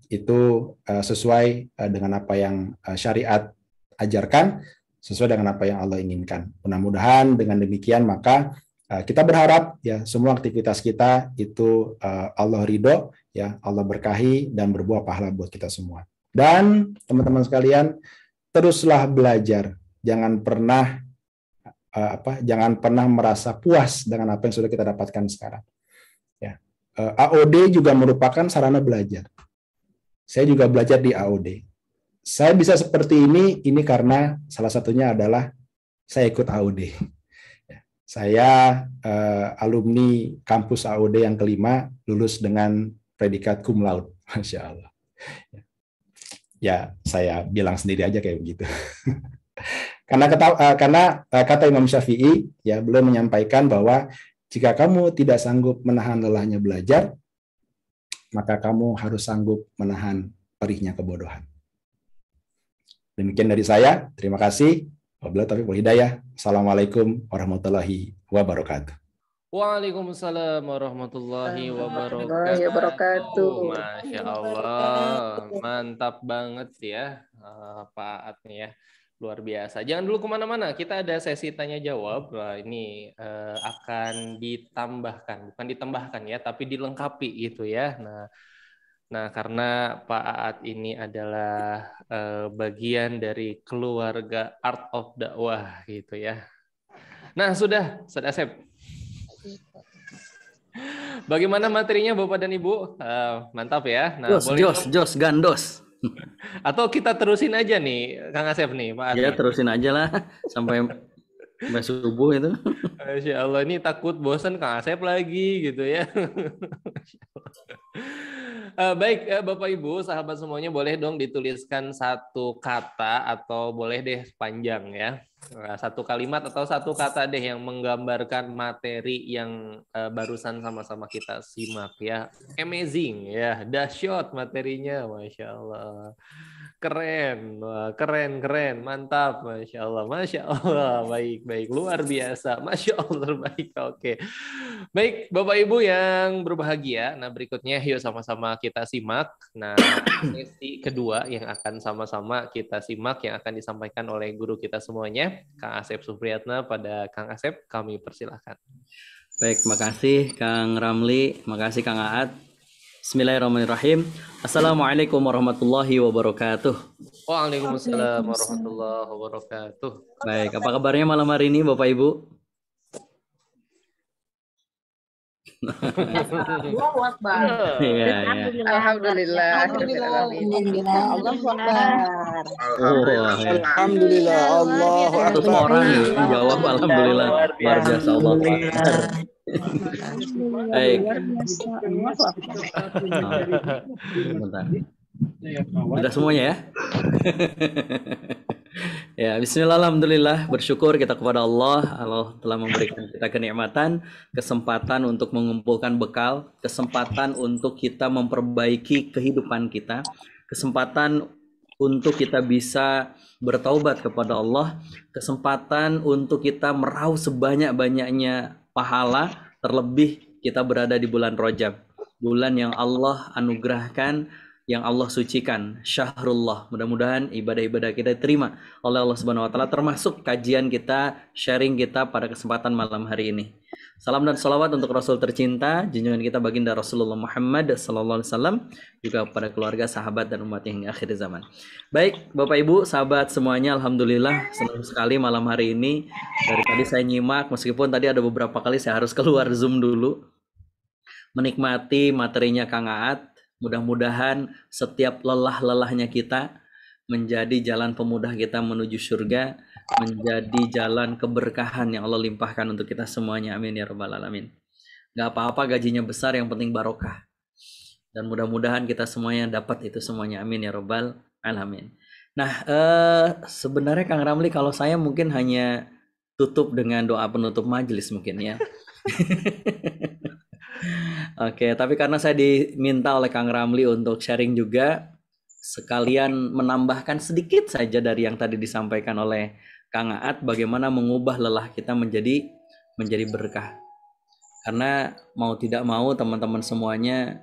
itu sesuai dengan apa yang syariat ajarkan, sesuai dengan apa yang Allah inginkan. Mudah-mudahan dengan demikian maka kita berharap ya semua aktivitas kita itu Allah ridho, ya Allah berkahi dan berbuah pahala buat kita semua. Dan teman-teman sekalian, teruslah belajar. Jangan pernah merasa puas dengan apa yang sudah kita dapatkan sekarang. Ya. AOD juga merupakan sarana belajar. Saya juga belajar di AOD. Saya bisa seperti ini karena salah satunya adalah saya ikut AOD. Saya alumni kampus AOD yang kelima, lulus dengan predikat cum laude, Masya Allah. Ya, saya bilang sendiri aja kayak begitu. Karena kata Imam Syafi'i, ya beliau menyampaikan bahwa jika kamu tidak sanggup menahan lelahnya belajar, maka kamu harus sanggup menahan perihnya kebodohan. Demikian dari saya, terima kasih. Wabillahi taufiq wal hidayah. Assalamualaikum warahmatullahi wabarakatuh. Waalaikumsalam warahmatullahi wabarakatuh. Masya Allah, mantap banget ya Pak At nih ya, luar biasa. Jangan dulu kemana-mana, kita ada sesi tanya jawab. Nah, ini akan ditambahkan, bukan ditambahkan ya, tapi dilengkapi gitu ya. Nah, karena Pak Aat ini adalah bagian dari keluarga Art of Dakwah gitu ya. Nah, sudah Asep. Bagaimana materinya Bapak dan Ibu? Mantap ya. Nah, Jos, gandos. Atau kita terusin aja nih, Kang Asep nih, Pak Aat. Ya, terusin aja lah sampai subuh itu. Masya Allah, ini takut bosan Kang Asep lagi gitu ya. Baik, Bapak Ibu, sahabat semuanya, boleh dong dituliskan satu kata atau boleh deh panjang ya. Satu kalimat atau satu kata deh yang menggambarkan materi yang barusan sama-sama kita simak ya. Amazing ya, dahsyat materinya, Masya Allah. Keren, wah, keren, mantap, Masya Allah, baik, luar biasa, Masya Allah, baik, oke. Baik, Bapak Ibu yang berbahagia, nah berikutnya yuk sama-sama kita simak, nah sesi kedua yang akan sama-sama kita simak, yang akan disampaikan oleh guru kita semuanya, Kang Asep Supriyatna. Pada Kang Asep, kami persilahkan. Baik, makasih Kang Ramli, makasih Kang Aat. Bismillahirrahmanirrahim. Assalamualaikum warahmatullahi wabarakatuh. Waalaikumsalam warahmatullahi wabarakatuh. Baik, apa kabarnya malam hari ini Bapak Ibu? Allahu Akbar. Iya, iya. Alhamdulillah. Allahu Akbar. Oh, ya. Alhamdulillah, Allahu 100 Akbar. orang nih yang jawab alhamdulillah. Luar biasa Allah Akbar. Baik. Bentar. Sudah semuanya ya? Ya, bismillah, alhamdulillah, bersyukur kita kepada Allah telah memberikan kita kenikmatan, kesempatan untuk mengumpulkan bekal, kesempatan untuk kita memperbaiki kehidupan kita, kesempatan untuk kita bisa bertaubat kepada Allah, kesempatan untuk kita meraup sebanyak-banyaknya pahala, terlebih kita berada di bulan Rajab, bulan yang Allah anugerahkan, yang Allah sucikan, syahrullah. Mudah-mudahan ibadah-ibadah kita diterima oleh Allah Subhanahu wa taala, termasuk kajian kita, sharing kita pada kesempatan malam hari ini. Salam dan salawat untuk Rasul tercinta, junjungan kita baginda Rasulullah Muhammad sallallahu alaihi wasallam, juga pada keluarga, sahabat dan umat hingga akhir zaman. Baik, Bapak Ibu, sahabat semuanya, alhamdulillah senang sekali malam hari ini. Dari tadi saya nyimak, meskipun tadi ada beberapa kali saya harus keluar Zoom dulu, menikmati materinya Kang Aat. Mudah-mudahan setiap lelah-lelahnya kita menjadi jalan pemudah kita menuju surga, menjadi jalan keberkahan yang Allah limpahkan untuk kita semuanya. Amin ya rabbal alamin. Gak apa-apa gajinya besar, yang penting barokah. Dan mudah-mudahan kita semuanya dapat itu semuanya. Amin ya rabbal alamin. Nah, sebenarnya Kang Ramli, kalau saya mungkin hanya tutup dengan doa penutup majelis mungkin ya. Oke, tapi karena saya diminta oleh Kang Ramli untuk sharing juga, sekalian menambahkan sedikit saja dari yang tadi disampaikan oleh Kang Aat, bagaimana mengubah lelah kita menjadi berkah. Karena mau tidak mau teman-teman semuanya,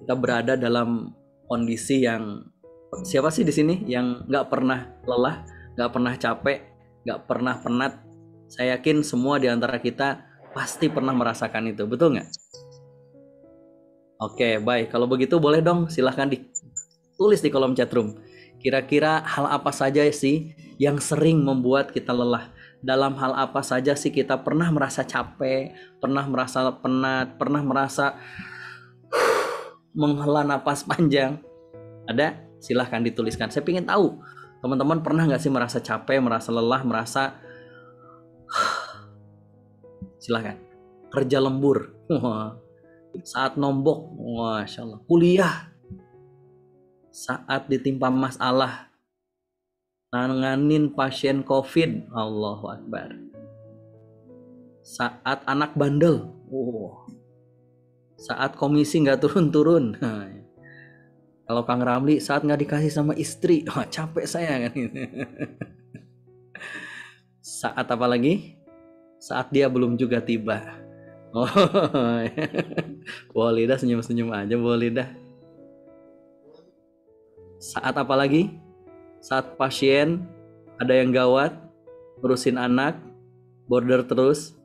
kita berada dalam kondisi yang, siapa sih di sini yang nggak pernah lelah, nggak pernah capek, nggak pernah penat? Saya yakin semua di antara kita pasti pernah merasakan itu, betul nggak? Oke, baik. Kalau begitu boleh dong, silahkan ditulis di kolom chatroom. Kira-kira hal apa saja sih yang sering membuat kita lelah? Dalam hal apa saja sih kita pernah merasa capek, pernah merasa penat, pernah merasa menghela napas panjang? Ada? Silahkan dituliskan. Saya ingin tahu, teman-teman pernah nggak sih merasa capek, merasa lelah, merasa silahkan. Kerja lembur, saat nombok, masya Allah. Kuliah, saat ditimpa masalah, nanganin pasien COVID, Allahu Akbar. Saat anak bandel, saat komisi nggak turun-turun. Kalau Kang Ramli, saat nggak dikasih sama istri, capek saya kan. Saat apa lagi? Saat dia belum juga tiba. Oh, boleh dah, senyum-senyum aja, boleh dah. Saat apa lagi? Saat pasien ada yang gawat, ngurusin anak, border terus.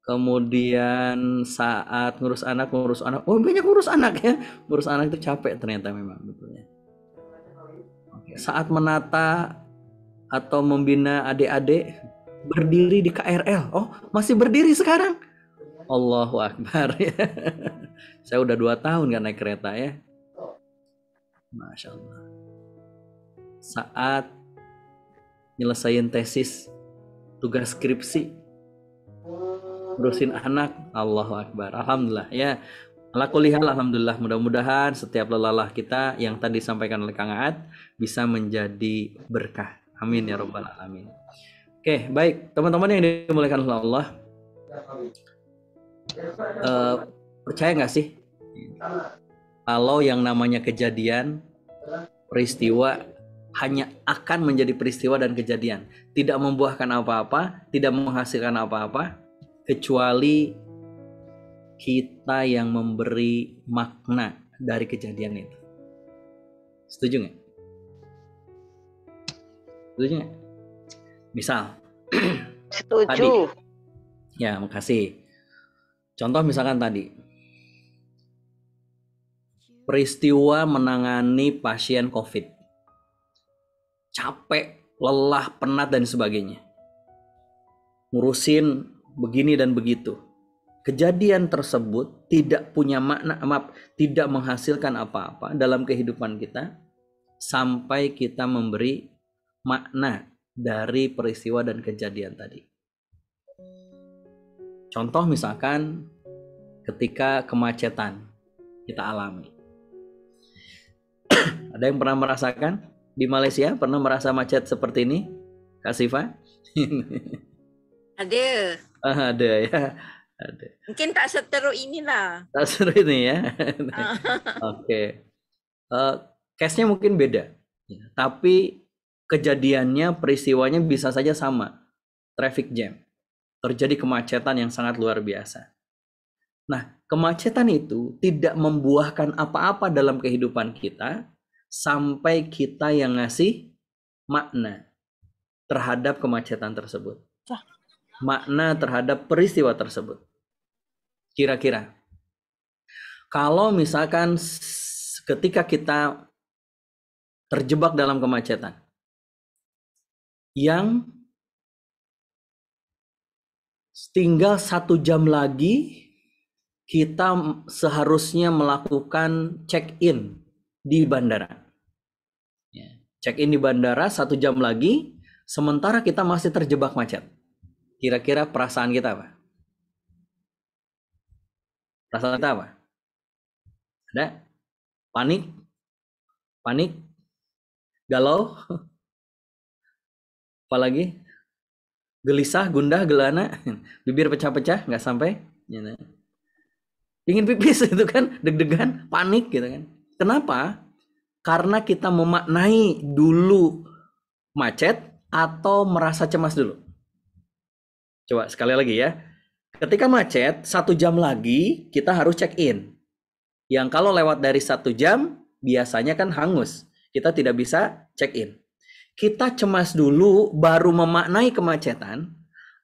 Kemudian saat ngurus anak, oh banyak ngurus anak ya. Ngurus anak itu capek ternyata memang, betulnya. Saat menata atau membina adik-adik, berdiri di KRL. Oh, masih berdiri sekarang? Allahu Akbar. Saya udah 2 tahun gak naik kereta ya. Masya Allah. Saat nyelesain tesis, tugas skripsi, urusin anak, Allahu Akbar. Alhamdulillah ya. Ala kulli hal, alhamdulillah, mudah-mudahan setiap lelah kita yang tadi disampaikan oleh Kang Aat bisa menjadi berkah. Amin ya rabbal alamin. Oke, baik teman-teman yang dimuliakan oleh Allah, percaya nggak sih kalau yang namanya kejadian, peristiwa hanya akan menjadi peristiwa dan kejadian, tidak membuahkan apa-apa, tidak menghasilkan apa-apa, kecuali kita yang memberi makna dari kejadian itu. Setuju nggak? Setuju nggak? Misal, Setuju. tadi, ya makasih. Contoh misalkan tadi, peristiwa menangani pasien COVID, capek, lelah, penat dan sebagainya, ngurusin begini dan begitu. kejadian tersebut tidak punya makna, tidak menghasilkan apa-apa dalam kehidupan kita sampai kita memberi makna dari peristiwa dan kejadian tadi. Contoh misalkan ketika kemacetan kita alami. Ada yang pernah merasakan di Malaysia? Pernah merasa macet seperti ini? Kak Siva? Ada. Ada ya. Ada. Mungkin tak seteruk inilah. Tak seru ini ya. Oke. Case-nya mungkin beda. Tapi kejadiannya, peristiwanya bisa saja sama. Traffic jam. Terjadi kemacetan yang sangat luar biasa. Nah, kemacetan itu tidak membuahkan apa-apa dalam kehidupan kita sampai kita yang ngasih makna terhadap kemacetan tersebut. Makna terhadap peristiwa tersebut. Kira-kira, kalau misalkan ketika kita terjebak dalam kemacetan, yang tinggal 1 jam lagi kita seharusnya melakukan check-in di bandara. Check-in di bandara 1 jam lagi, sementara kita masih terjebak macet. Kira-kira perasaan kita apa? Perasaan kita apa? Ada? Panik? Panik? Galau? Apalagi? Gelisah, gundah, gelana, bibir pecah-pecah, nggak sampai? Ingin pipis itu kan, deg-degan, panik gitu kan. Kenapa? Karena kita memaknai dulu macet atau merasa cemas dulu. Coba sekali lagi ya. Ketika macet, 1 jam lagi kita harus check in. Yang kalau lewat dari 1 jam, biasanya kan hangus. Kita tidak bisa check in. Kita cemas dulu baru memaknai kemacetan,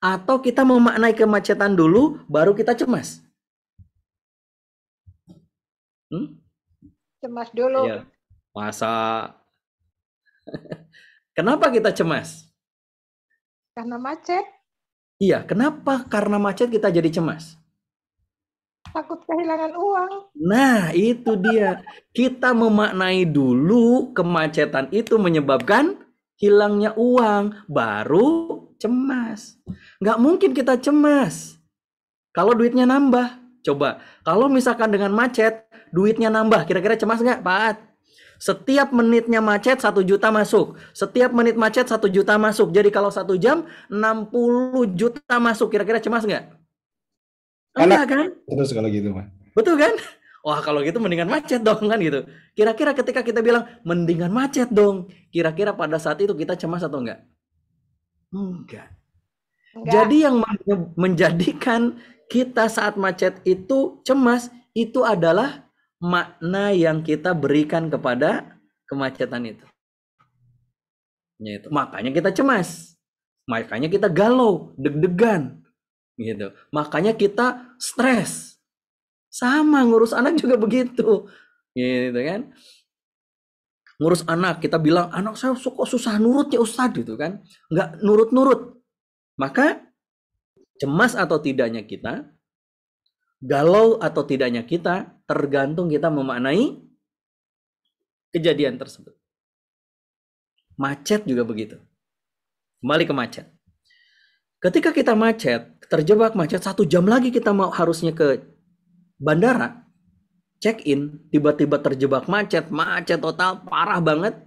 atau kita memaknai kemacetan dulu baru kita cemas? Cemas dulu. Ya. Masa? Kenapa kita cemas? Karena macet. Iya, kenapa? Karena macet kita jadi cemas. Takut kehilangan uang. Nah, itu dia. Kita memaknai dulu kemacetan itu menyebabkan hilangnya uang, baru cemas. Nggak mungkin kita cemas kalau duitnya nambah. Coba, kalau misalkan dengan macet, duitnya nambah, kira-kira cemas nggak, Pak? Setiap menitnya macet 1 juta masuk. Setiap menit macet 1 juta masuk. Jadi kalau 1 jam 60 juta masuk. Kira-kira cemas nggak? Enggak kan? Terus kalau gitu, Pak. Betul kan? Wah, kalau gitu mendingan macet dong kan gitu. Kira-kira ketika kita bilang mendingan macet dong, kira-kira pada saat itu kita cemas atau enggak? Enggak. Jadi yang menjadikan kita saat macet itu cemas, itu adalah makna yang kita berikan kepada kemacetan itu. Yaitu, makanya kita cemas. Makanya kita galau, deg-degan. Gitu. Makanya kita stres. Sama, ngurus anak juga begitu. Gitu kan. Ngurus anak, kita bilang, anak saya kok susah nurut ya Ustadz, gitu kan. Nggak nurut-nurut. Maka cemas atau tidaknya kita, galau atau tidaknya kita, tergantung kita memaknai kejadian tersebut. Macet juga begitu. Kembali ke macet. Ketika kita macet, terjebak macet 1 jam lagi kita mau harusnya ke bandara, check in, tiba-tiba terjebak macet total, parah banget.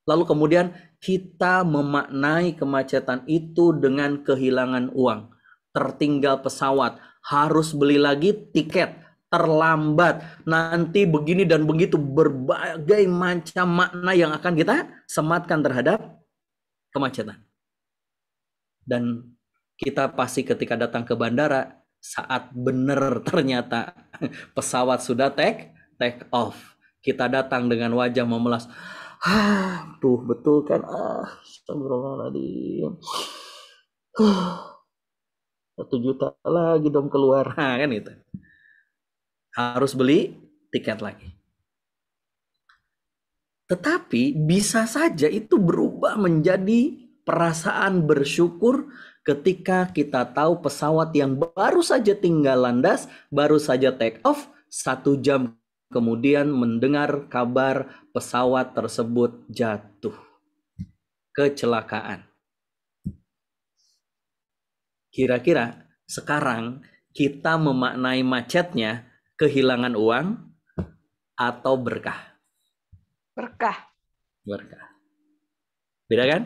Lalu kemudian kita memaknai kemacetan itu dengan kehilangan uang, tertinggal pesawat, harus beli lagi tiket, terlambat, nanti begini dan begitu, berbagai macam makna yang akan kita sematkan terhadap kemacetan. Dan kita pasti ketika datang ke bandara, saat benar ternyata pesawat sudah take off, kita datang dengan wajah memelas. Tuh betul kan? Astagfirullahaladzim. 1 juta lagi dong keluar, kan itu. Harus beli tiket lagi. Tetapi bisa saja itu berubah menjadi perasaan bersyukur Ketika kita tahu pesawat yang baru saja tinggal landas, baru saja take off, 1 jam kemudian mendengar kabar pesawat tersebut jatuh. Kecelakaan. Kira-kira sekarang kita memaknai macetnya kehilangan uang atau berkah? Berkah. Berkah. Beda kan?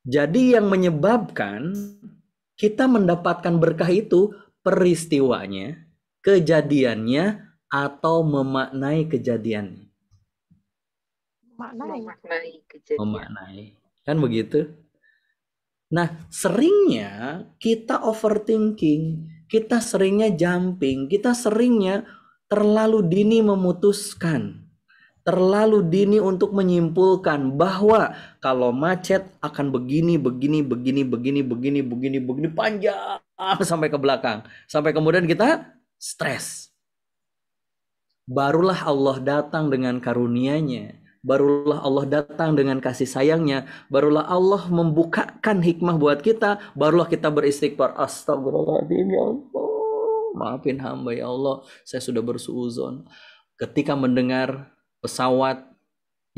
Jadi yang menyebabkan kita mendapatkan berkah itu peristiwanya, kejadiannya, atau memaknai kejadiannya. Maknai. Memaknai. Kan begitu? Nah, seringnya kita overthinking, kita seringnya jumping, kita seringnya terlalu dini memutuskan, terlalu dini untuk menyimpulkan bahwa kalau macet akan begini, panjang sampai ke belakang. Sampai kemudian kita stres. Barulah Allah datang dengan karunia-Nya. Barulah Allah datang dengan kasih sayangnya. Barulah Allah membukakan hikmah buat kita. Barulah kita beristighfar. Astagfirullahaladzim ya Allah. Maafin hamba ya Allah. Saya sudah bersuuzon. Ketika mendengar pesawat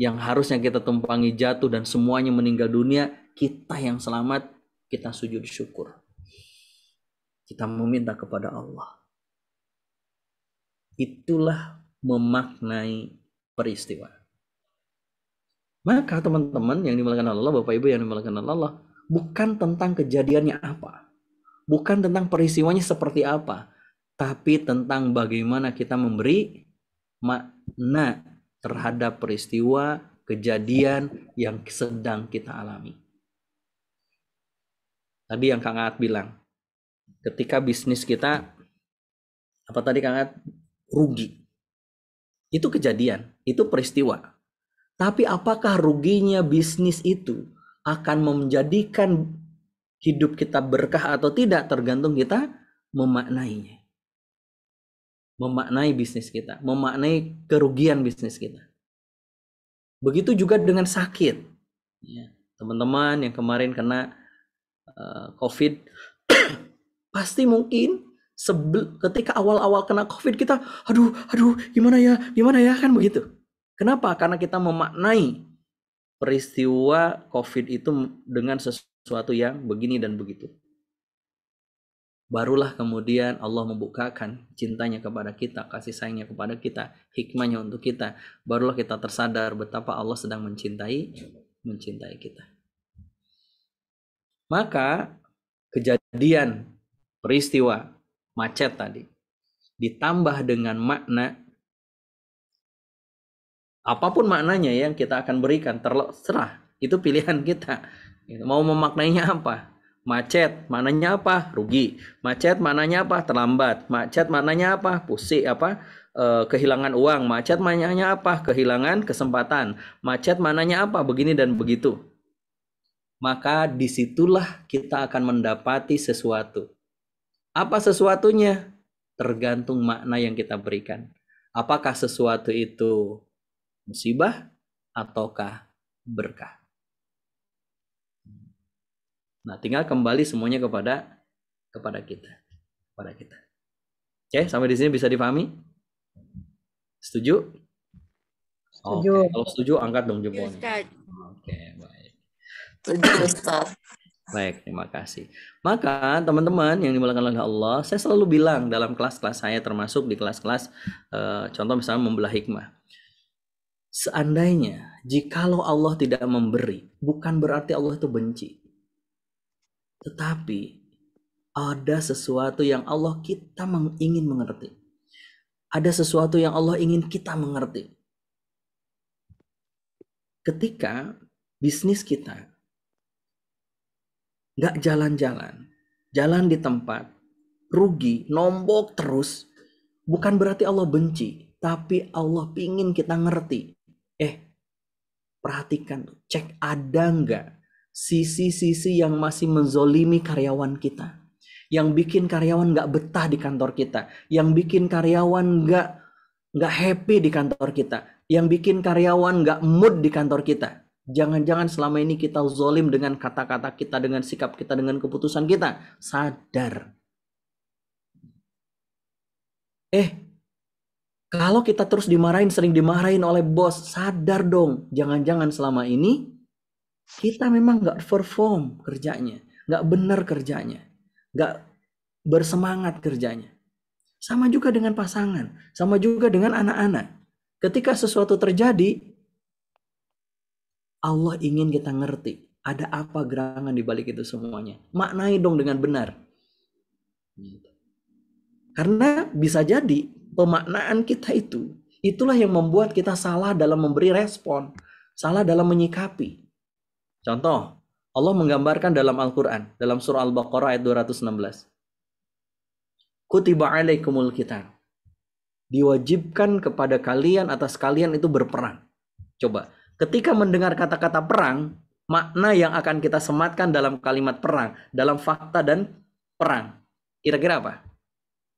yang harusnya kita tumpangi jatuh dan semuanya meninggal dunia, kita yang selamat, kita sujud syukur. Kita meminta kepada Allah. Itulah memaknai peristiwa. Maka teman-teman yang dimuliakan Allah, Bapak Ibu yang dimuliakan Allah, bukan tentang kejadiannya apa, bukan tentang peristiwanya seperti apa, tapi tentang bagaimana kita memberi makna terhadap peristiwa kejadian yang sedang kita alami. Tadi yang Kang Aat bilang, ketika bisnis kita, apa tadi Kang Aat, rugi. Itu kejadian, itu peristiwa. Tapi apakah ruginya bisnis itu akan menjadikan hidup kita berkah atau tidak, tergantung kita memaknainya. Memaknai bisnis kita, memaknai kerugian bisnis kita. Begitu juga dengan sakit. Ya, teman-teman yang kemarin kena COVID, pasti mungkin ketika awal-awal kena COVID kita, aduh, gimana ya, kan begitu. Kenapa? Karena kita memaknai peristiwa COVID itu dengan sesuatu yang begini dan begitu. Barulah kemudian Allah membukakan cintanya kepada kita, kasih sayangnya kepada kita, hikmahnya untuk kita. Barulah kita tersadar betapa Allah sedang mencintai kita. Maka kejadian, peristiwa macet tadi ditambah dengan makna, apapun maknanya yang kita akan berikan, terserah, itu pilihan kita. Mau memaknainya apa? Macet maknanya apa? Rugi. Macet maknanya apa? Terlambat. Macet maknanya apa? Pusing, kehilangan uang. Macet maknanya apa? Kehilangan kesempatan. Macet maknanya apa? Begini dan begitu. Maka disitulah kita akan mendapati sesuatu. Apa sesuatunya? Tergantung makna yang kita berikan. Apakah sesuatu itu musibah ataukah berkah? Nah, tinggal kembali semuanya kepada kita. Oke, sampai di sini bisa dipahami? Setuju? Setuju. Oke, kalau setuju angkat dong jempolnya. Oke, baik. Setuju, Ustaz. Baik, terima kasih. Maka teman-teman yang dimuliakan oleh Allah, saya selalu bilang dalam kelas-kelas saya, termasuk di kelas-kelas contoh misalnya membelah hikmah. Seandainya jikalau Allah tidak memberi, bukan berarti Allah itu benci. Tetapi ada sesuatu yang Allah kita ingin mengerti. Ada sesuatu yang Allah ingin kita mengerti. Ketika bisnis kita nggak jalan-jalan, jalan di tempat, rugi, nombok terus, bukan berarti Allah benci, tapi Allah ingin kita ngerti. Perhatikan, cek ada nggak sisi-sisi yang masih menzolimi karyawan kita, yang bikin karyawan nggak betah di kantor kita, yang bikin karyawan nggak happy di kantor kita, yang bikin karyawan nggak mood di kantor kita. Jangan-jangan selama ini kita zolim dengan kata-kata kita, dengan sikap kita, dengan keputusan kita. Sadar. Kalau kita terus dimarahin, sering dimarahin oleh bos, sadar dong. Jangan-jangan selama ini kita memang nggak perform kerjanya, nggak benar kerjanya, nggak bersemangat kerjanya. Sama juga dengan pasangan, sama juga dengan anak-anak. Ketika sesuatu terjadi, Allah ingin kita ngerti ada apa gerangan di balik itu semuanya. Maknai dong dengan benar. Karena bisa jadi pemaknaan kita itulah yang membuat kita salah dalam memberi respon, salah dalam menyikapi. Contoh, Allah menggambarkan dalam Al-Quran, dalam surah Al-Baqarah ayat 216. Kutiba alaikumul qital. Diwajibkan kepada kalian, atas kalian itu berperang. Coba, ketika mendengar kata-kata perang, makna yang akan kita sematkan dalam kalimat perang, dalam fakta dan perang, kira-kira apa?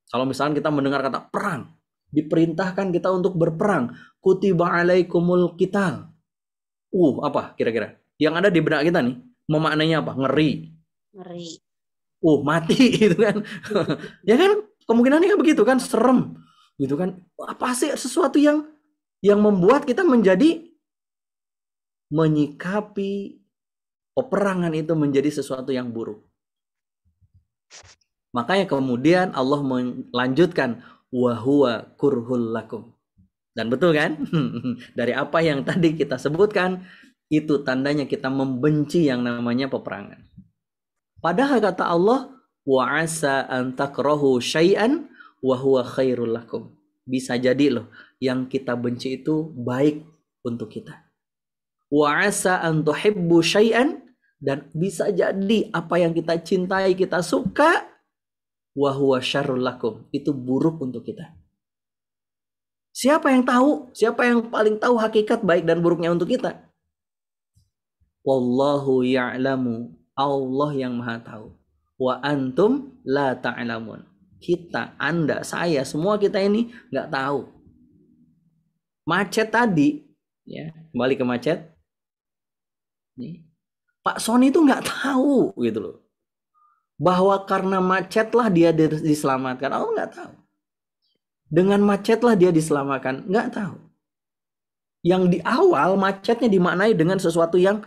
Kalau misalnya kita mendengar kata perang, diperintahkan kita untuk berperang. Kutiba alaikumul qital. Apa kira-kira? Yang ada di benak kita nih, memaknainya apa? Ngeri. Mati gitu kan. Ya kan? Kemungkinannya kan begitu kan, serem. Gitu kan. Apa sih sesuatu yang membuat kita menjadi menyikapi peperangan itu menjadi sesuatu yang buruk. Makanya kemudian Allah melanjutkan wa huwa kurhul lakum. Dan betul kan? Dari apa yang tadi kita sebutkan, itu tandanya kita membenci yang namanya peperangan. Padahal kata Allah, wa asa an takrahu syai'an wa huwa khairul lakum. Bisa jadi loh, yang kita benci itu baik untuk kita. Wa asa an tuhibbu syai'an, dan bisa jadi apa yang kita cintai, kita suka, wa huwa syarrul lakum, itu buruk untuk kita. Siapa yang tahu? Siapa yang paling tahu hakikat baik dan buruknya untuk kita? Wallahu ya'lamu, Allah yang maha tahu. Wa antum la ta'lamun. Kita, Anda, saya, semua kita ini nggak tahu. Macet tadi, ya, kembali ke macet. Nih, Pak Sony itu nggak tahu gitu loh, bahwa karena macetlah dia diselamatkan. Allah nggak tahu. Dengan macetlah dia diselamatkan, nggak tahu. Yang di awal macetnya dimaknai dengan sesuatu yang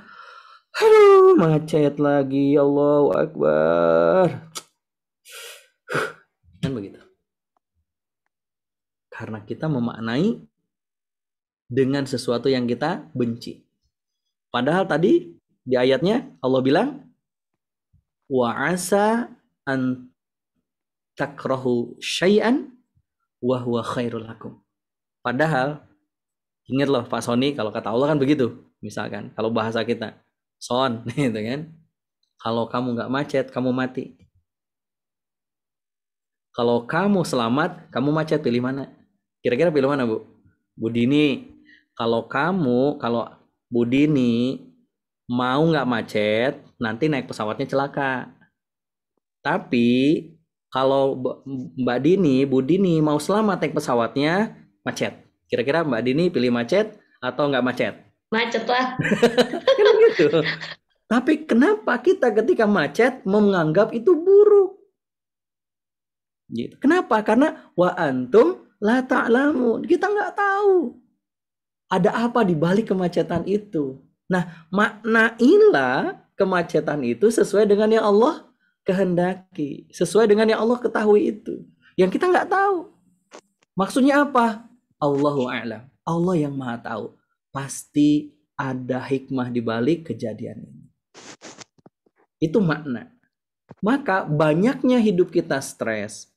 macet lagi, Allahu Akbar. Kan begitu. Karena kita memaknai dengan sesuatu yang kita benci. Padahal tadi di ayatnya Allah bilang, wa asa an takrahu syai'an wa huwa khairul lakum. Padahal ingat loh Pak Sony, kalau kata Allah kan begitu. Misalkan kalau bahasa kita, Son, gitu kan. Kalau kamu nggak macet, kamu mati. Kalau kamu selamat, kamu macet, pilih mana? Kira-kira pilih mana, Bu? Bu Dini, kalau Bu Dini mau nggak macet, nanti naik pesawatnya celaka. Tapi kalau Mbak Dini, Bu Dini mau selamat naik pesawatnya, macet. Kira-kira Mbak Dini pilih macet atau nggak macet? Macet lah. Kan gitu. Tapi kenapa kita ketika macet menganggap itu buruk? Gitu. Kenapa? Karena wa antum la ta'lamun. Kita nggak tahu ada apa di balik kemacetan itu. Nah, maknailah kemacetan itu sesuai dengan yang Allah kehendaki, sesuai dengan yang Allah ketahui itu. Yang kita nggak tahu. Maksudnya apa? Allahu a'lam. Allah yang maha tahu. Pasti ada hikmah di balik kejadian ini. Itu makna. Maka banyaknya hidup kita stres.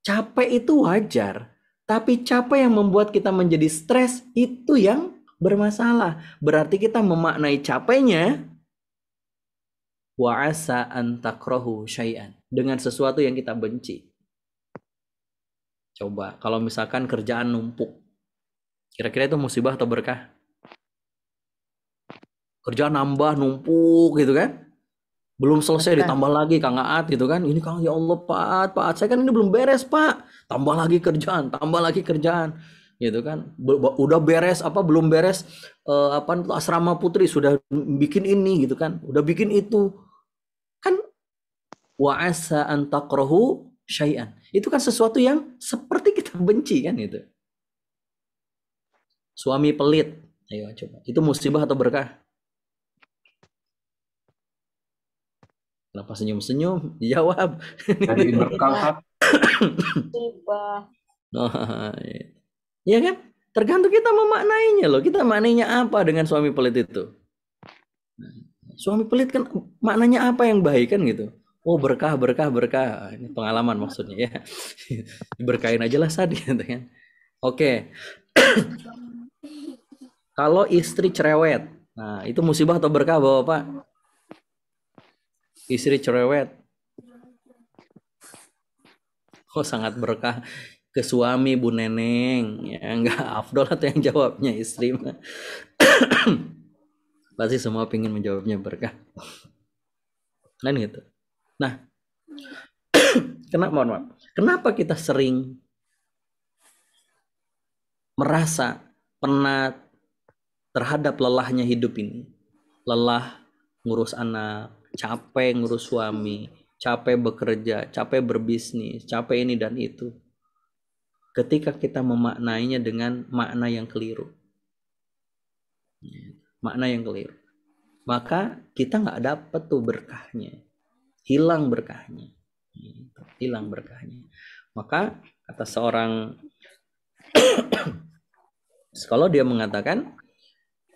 Capek itu wajar. Tapi capek yang membuat kita menjadi stres itu yang bermasalah. Berarti kita memaknai capeknya wa asa an takrahu syai'an, dengan sesuatu yang kita benci. Coba kalau misalkan kerjaan numpuk, kira-kira itu musibah atau berkah? Kerjaan nambah numpuk gitu kan, belum selesai ditambah lagi Kang Aat gitu kan, ini Kang, ya Allah Pak Aat, saya kan ini belum beres Pak, tambah lagi kerjaan gitu kan. Udah beres apa belum beres asrama putri sudah bikin ini gitu kan, udah bikin itu kan. Wa asa an takrahu syai'an, itu kan sesuatu yang seperti kita benci kan itu. Suami pelit, ayo coba, itu musibah atau berkah? Kenapa senyum-senyum? Dijawab. Jadi berkah. Musibah. Ya kan? Tergantung kita memaknainya loh. Kita maknainya apa dengan suami pelit itu? Suami pelit kan maknanya apa yang baik kan gitu? Oh berkah, berkah, berkah. Ini pengalaman maksudnya ya. Berkahin aja lah Sad gitu kan. Oke. Kalau istri cerewet, nah itu musibah atau berkah Bapak? Istri cerewet. Oh sangat berkah. Ke suami Bu Neneng ya, enggak afdol atau yang jawabnya istri mah. Pasti semua pingin menjawabnya berkah kan gitu. Nah kenapa kita sering merasa penat terhadap lelahnya hidup ini, lelah ngurus anak, capek ngurus suami, capek bekerja, capek berbisnis, capek ini dan itu, ketika kita memaknainya dengan makna yang keliru. Makna yang keliru. Maka kita nggak dapat tuh berkahnya. Hilang berkahnya. Hilang berkahnya. Maka kata seorang psikolog dia mengatakan,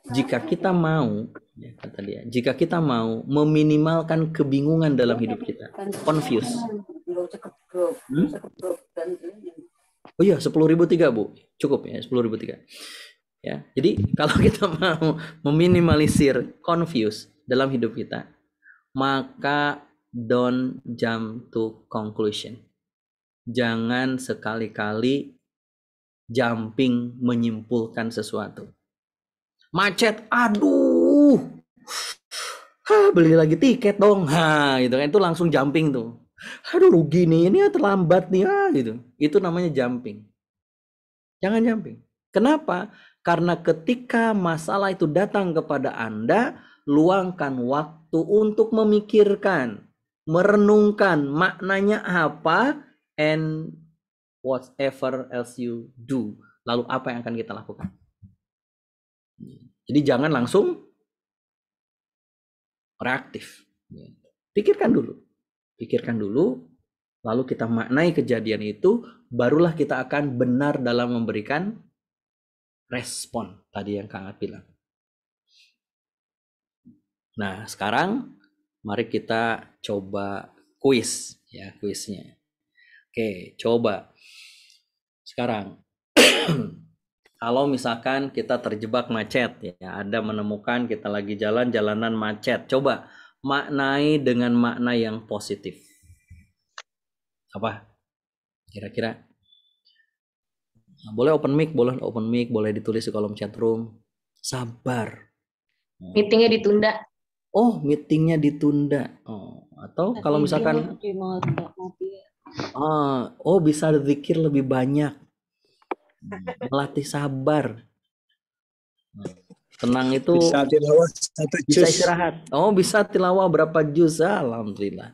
jika kita mau, ya, kata dia, jika kita mau meminimalkan kebingungan dalam hidup kita, confuse. Oh iya, 10.003 Bu, cukup ya 10.003. Ya, jadi kalau kita mau meminimalisir confuse dalam hidup kita, maka don't jump to conclusion. Jangan sekali-kali jumping menyimpulkan sesuatu. Macet, aduh, beli lagi tiket dong, gitu kan, itu langsung jumping tuh. Aduh rugi nih, ini terlambat nih, gitu. Itu namanya jumping. Jangan jumping. Kenapa? Karena ketika masalah itu datang kepada Anda, luangkan waktu untuk memikirkan, merenungkan maknanya apa, and whatever else you do. Lalu apa yang akan kita lakukan? Jadi jangan langsung reaktif. Pikirkan dulu, lalu kita maknai kejadian itu, barulah kita akan benar dalam memberikan respon tadi yang Kang At bilang. Nah, sekarang mari kita coba kuis ya, kuisnya. Oke, coba. Sekarang kalau misalkan kita terjebak macet ya, Anda menemukan kita lagi jalanan macet, coba maknai dengan makna yang positif. Apa? Kira-kira? Nah, boleh open mic, boleh ditulis di kolom chat room. Sabar. Meetingnya ditunda. Oh, meetingnya ditunda. Oh, atau kalau misalkan bisa zikir lebih banyak. Melatih sabar. Tenang itu bisa tilawah 1 juz. Bisa istirahat. Oh, bisa tilawah berapa juz? Alhamdulillah.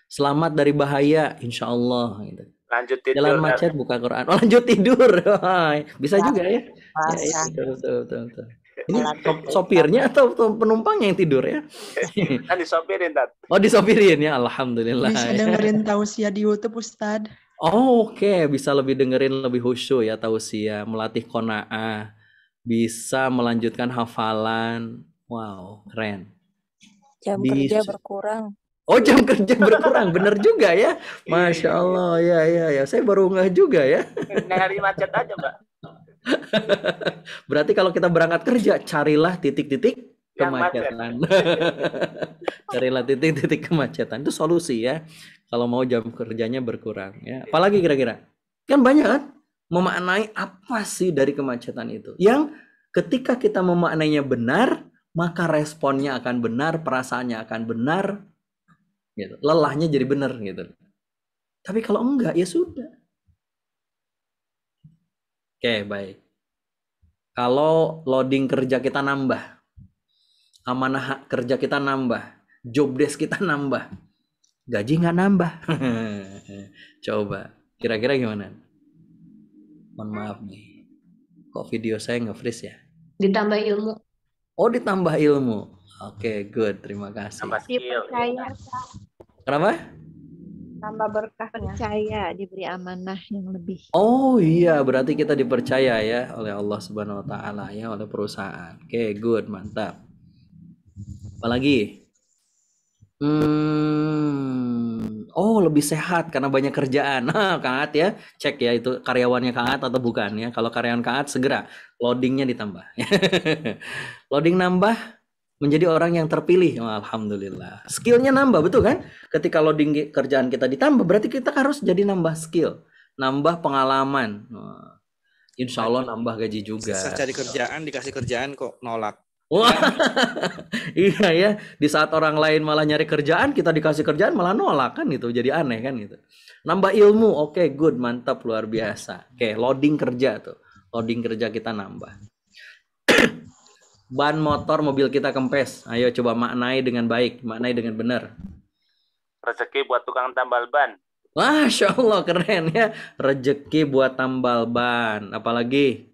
Selamat dari bahaya, insya Allah. Gitu. Lanjut tidur. Jalan macet buka Quran. Oh, lanjut tidur. Bisa juga ya. Ya, betul. Ini sopirnya atau penumpangnya yang tidur ya? Kan disopirin, Tat. Oh, disopirin ya. Alhamdulillah. Bisa dengerin tausiah di YouTube, Ustadz. Oh, oke. Bisa dengerin lebih khusyuk ya tausiah, melatih qanaah, bisa melanjutkan hafalan. Wow, keren. Jam kerja berkurang. Oh, jam kerja berkurang, bener juga ya. Masya Allah, ya. Saya baru ngeh juga ya. Nyari macet aja, Mbak. Berarti kalau kita berangkat kerja, carilah titik-titik kemacetan. Carilah titik-titik kemacetan. Itu solusi ya. Kalau mau jam kerjanya berkurang ya. Apalagi kira-kira? Kan banyak kan memaknai apa sih dari kemacetan itu. Yang ketika kita memaknainya benar, maka responnya akan benar, perasaannya akan benar. Gitu. Lelahnya jadi benar gitu. Tapi kalau enggak ya sudah. Oke, baik. Kalau loading kerja kita nambah, amanah kerja kita nambah, job desk kita nambah, gaji nggak nambah. Coba, kira-kira gimana? Mohon maaf nih, kok video saya nge-freeze ya? Ditambah ilmu. Oh, ditambah ilmu. Oke, good, terima kasih. Tambah skill. Dipercaya, Kenapa? tambah berkahnya. Percaya, diberi amanah yang lebih. Oh iya, berarti kita dipercaya ya oleh Allah Subhanahu wa taala ya, oleh perusahaan. Oke, good, mantap. Apalagi? Oh, lebih sehat karena banyak kerjaan. Nah, Kang Aat ya, cek ya itu karyawannya Kang Aat atau bukan ya. Kalau karyawan Kang Aat segera loadingnya ditambah. Loading nambah menjadi orang yang terpilih. Oh, alhamdulillah. Skillnya nambah, betul kan? Ketika loading kerjaan kita ditambah, berarti kita harus jadi nambah skill, nambah pengalaman. Insya Allah nambah gaji juga. Susah cari kerjaan, dikasih kerjaan kok nolak. Wah, iya ya. Di saat orang lain malah nyari kerjaan, kita dikasih kerjaan malah nolak kan gitu. Jadi aneh kan gitu. Nambah ilmu, oke, good, mantap, luar biasa. Oke, loading kerja tuh, loading kerja kita nambah. Ban motor mobil kita kempes. Ayo coba maknai dengan baik, maknai dengan benar. Rezeki buat tukang tambal ban. Masya Allah, keren ya. Rezeki buat tambal ban. Apalagi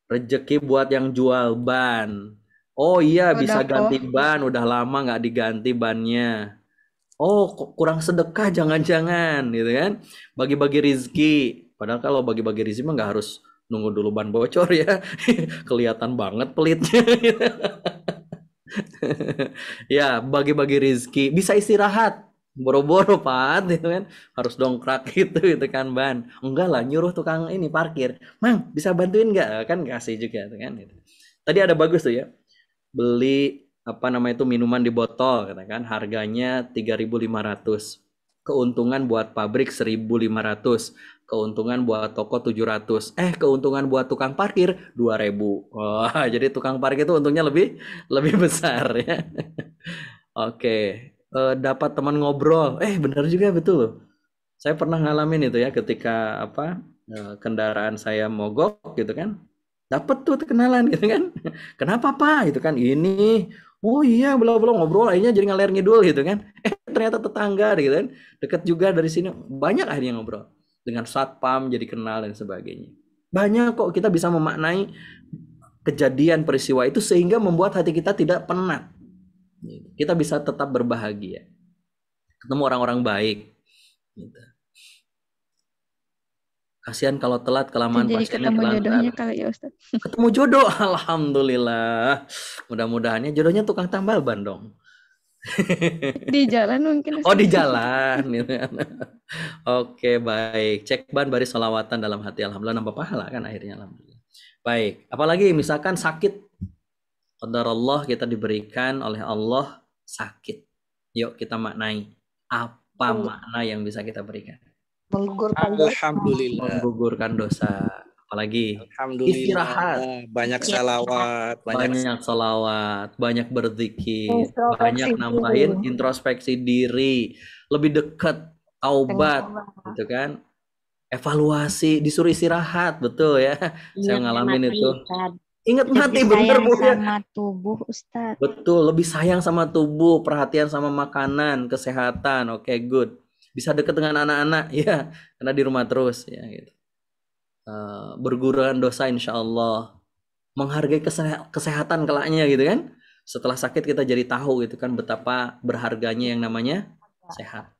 rezeki buat yang jual ban. Oh iya, bisa ganti ban. Udah lama nggak diganti bannya. Oh, kurang sedekah jangan-jangan gitu kan. Bagi-bagi rizki. Padahal kalau bagi-bagi rizki mah nggak harus nunggu dulu ban bocor ya. Kelihatan banget pelitnya. Ya, bagi-bagi rizki. Bisa istirahat. Boro-boro Pak gitu kan, harus dongkrak gitu kan ban. Enggak lah, nyuruh tukang ini parkir, Mang bisa bantuin nggak, kan kasih juga gitu kan gitu. Tadi ada bagus tuh ya, beli apa namanya itu minuman di botol katakan harganya 3.500, keuntungan buat pabrik 1.500, keuntungan buat toko 700, keuntungan buat tukang parkir 2.000. Wah, jadi tukang parkir itu untungnya lebih besar ya. Oke. Dapat teman ngobrol, benar juga, betul loh. Saya pernah ngalamin itu ya, ketika kendaraan saya mogok gitu kan, dapat tuh kenalan gitu kan. Kenapa Pak? Itu kan ini. Oh iya, belum ngobrol, akhirnya jadi ngalir ngidul gitu kan. Ternyata tetangga gitu kan, dekat juga dari sini. Banyak akhirnya ngobrol dengan satpam, jadi kenal dan sebagainya. Banyak kok kita bisa memaknai kejadian peristiwa itu sehingga membuat hati kita tidak penat. Kita bisa tetap berbahagia, ketemu orang-orang baik gitu. Kasihan kalau telat, kelamaan Jadi ketemu jodohnya kali ya Ustaz. Ketemu jodoh, alhamdulillah. Mudah-mudahannya jodohnya tukang tambal ban dong. Di jalan mungkin Ustaz. Oh, di jalan gitu. Oke, baik. Cek ban baris sholawatan dalam hati, alhamdulillah nambah pahala kan akhirnya, alhamdulillah. Baik, apalagi misalkan sakit, qadarullah kita diberikan oleh Allah sakit. Yuk kita maknai apa makna yang bisa kita berikan. Menggugurkan dosa. Apalagi istirahat, banyak salawat, banyak berzikir, banyak nambahin introspeksi diri, lebih dekat taubat gitu kan. Evaluasi, disuruh istirahat, betul ya. Saya ngalamin itu. Ingat mati, bener Bu ya. Sama tubuh Ustaz. Betul, lebih sayang sama tubuh, perhatian sama makanan, kesehatan. Oke, good. Bisa dekat dengan anak-anak ya, karena di rumah terus ya gitu. Berguguran dosa insya Allah. Menghargai kesehatan kelaknya gitu kan. Setelah sakit kita jadi tahu gitu kan betapa berharganya yang namanya sehat.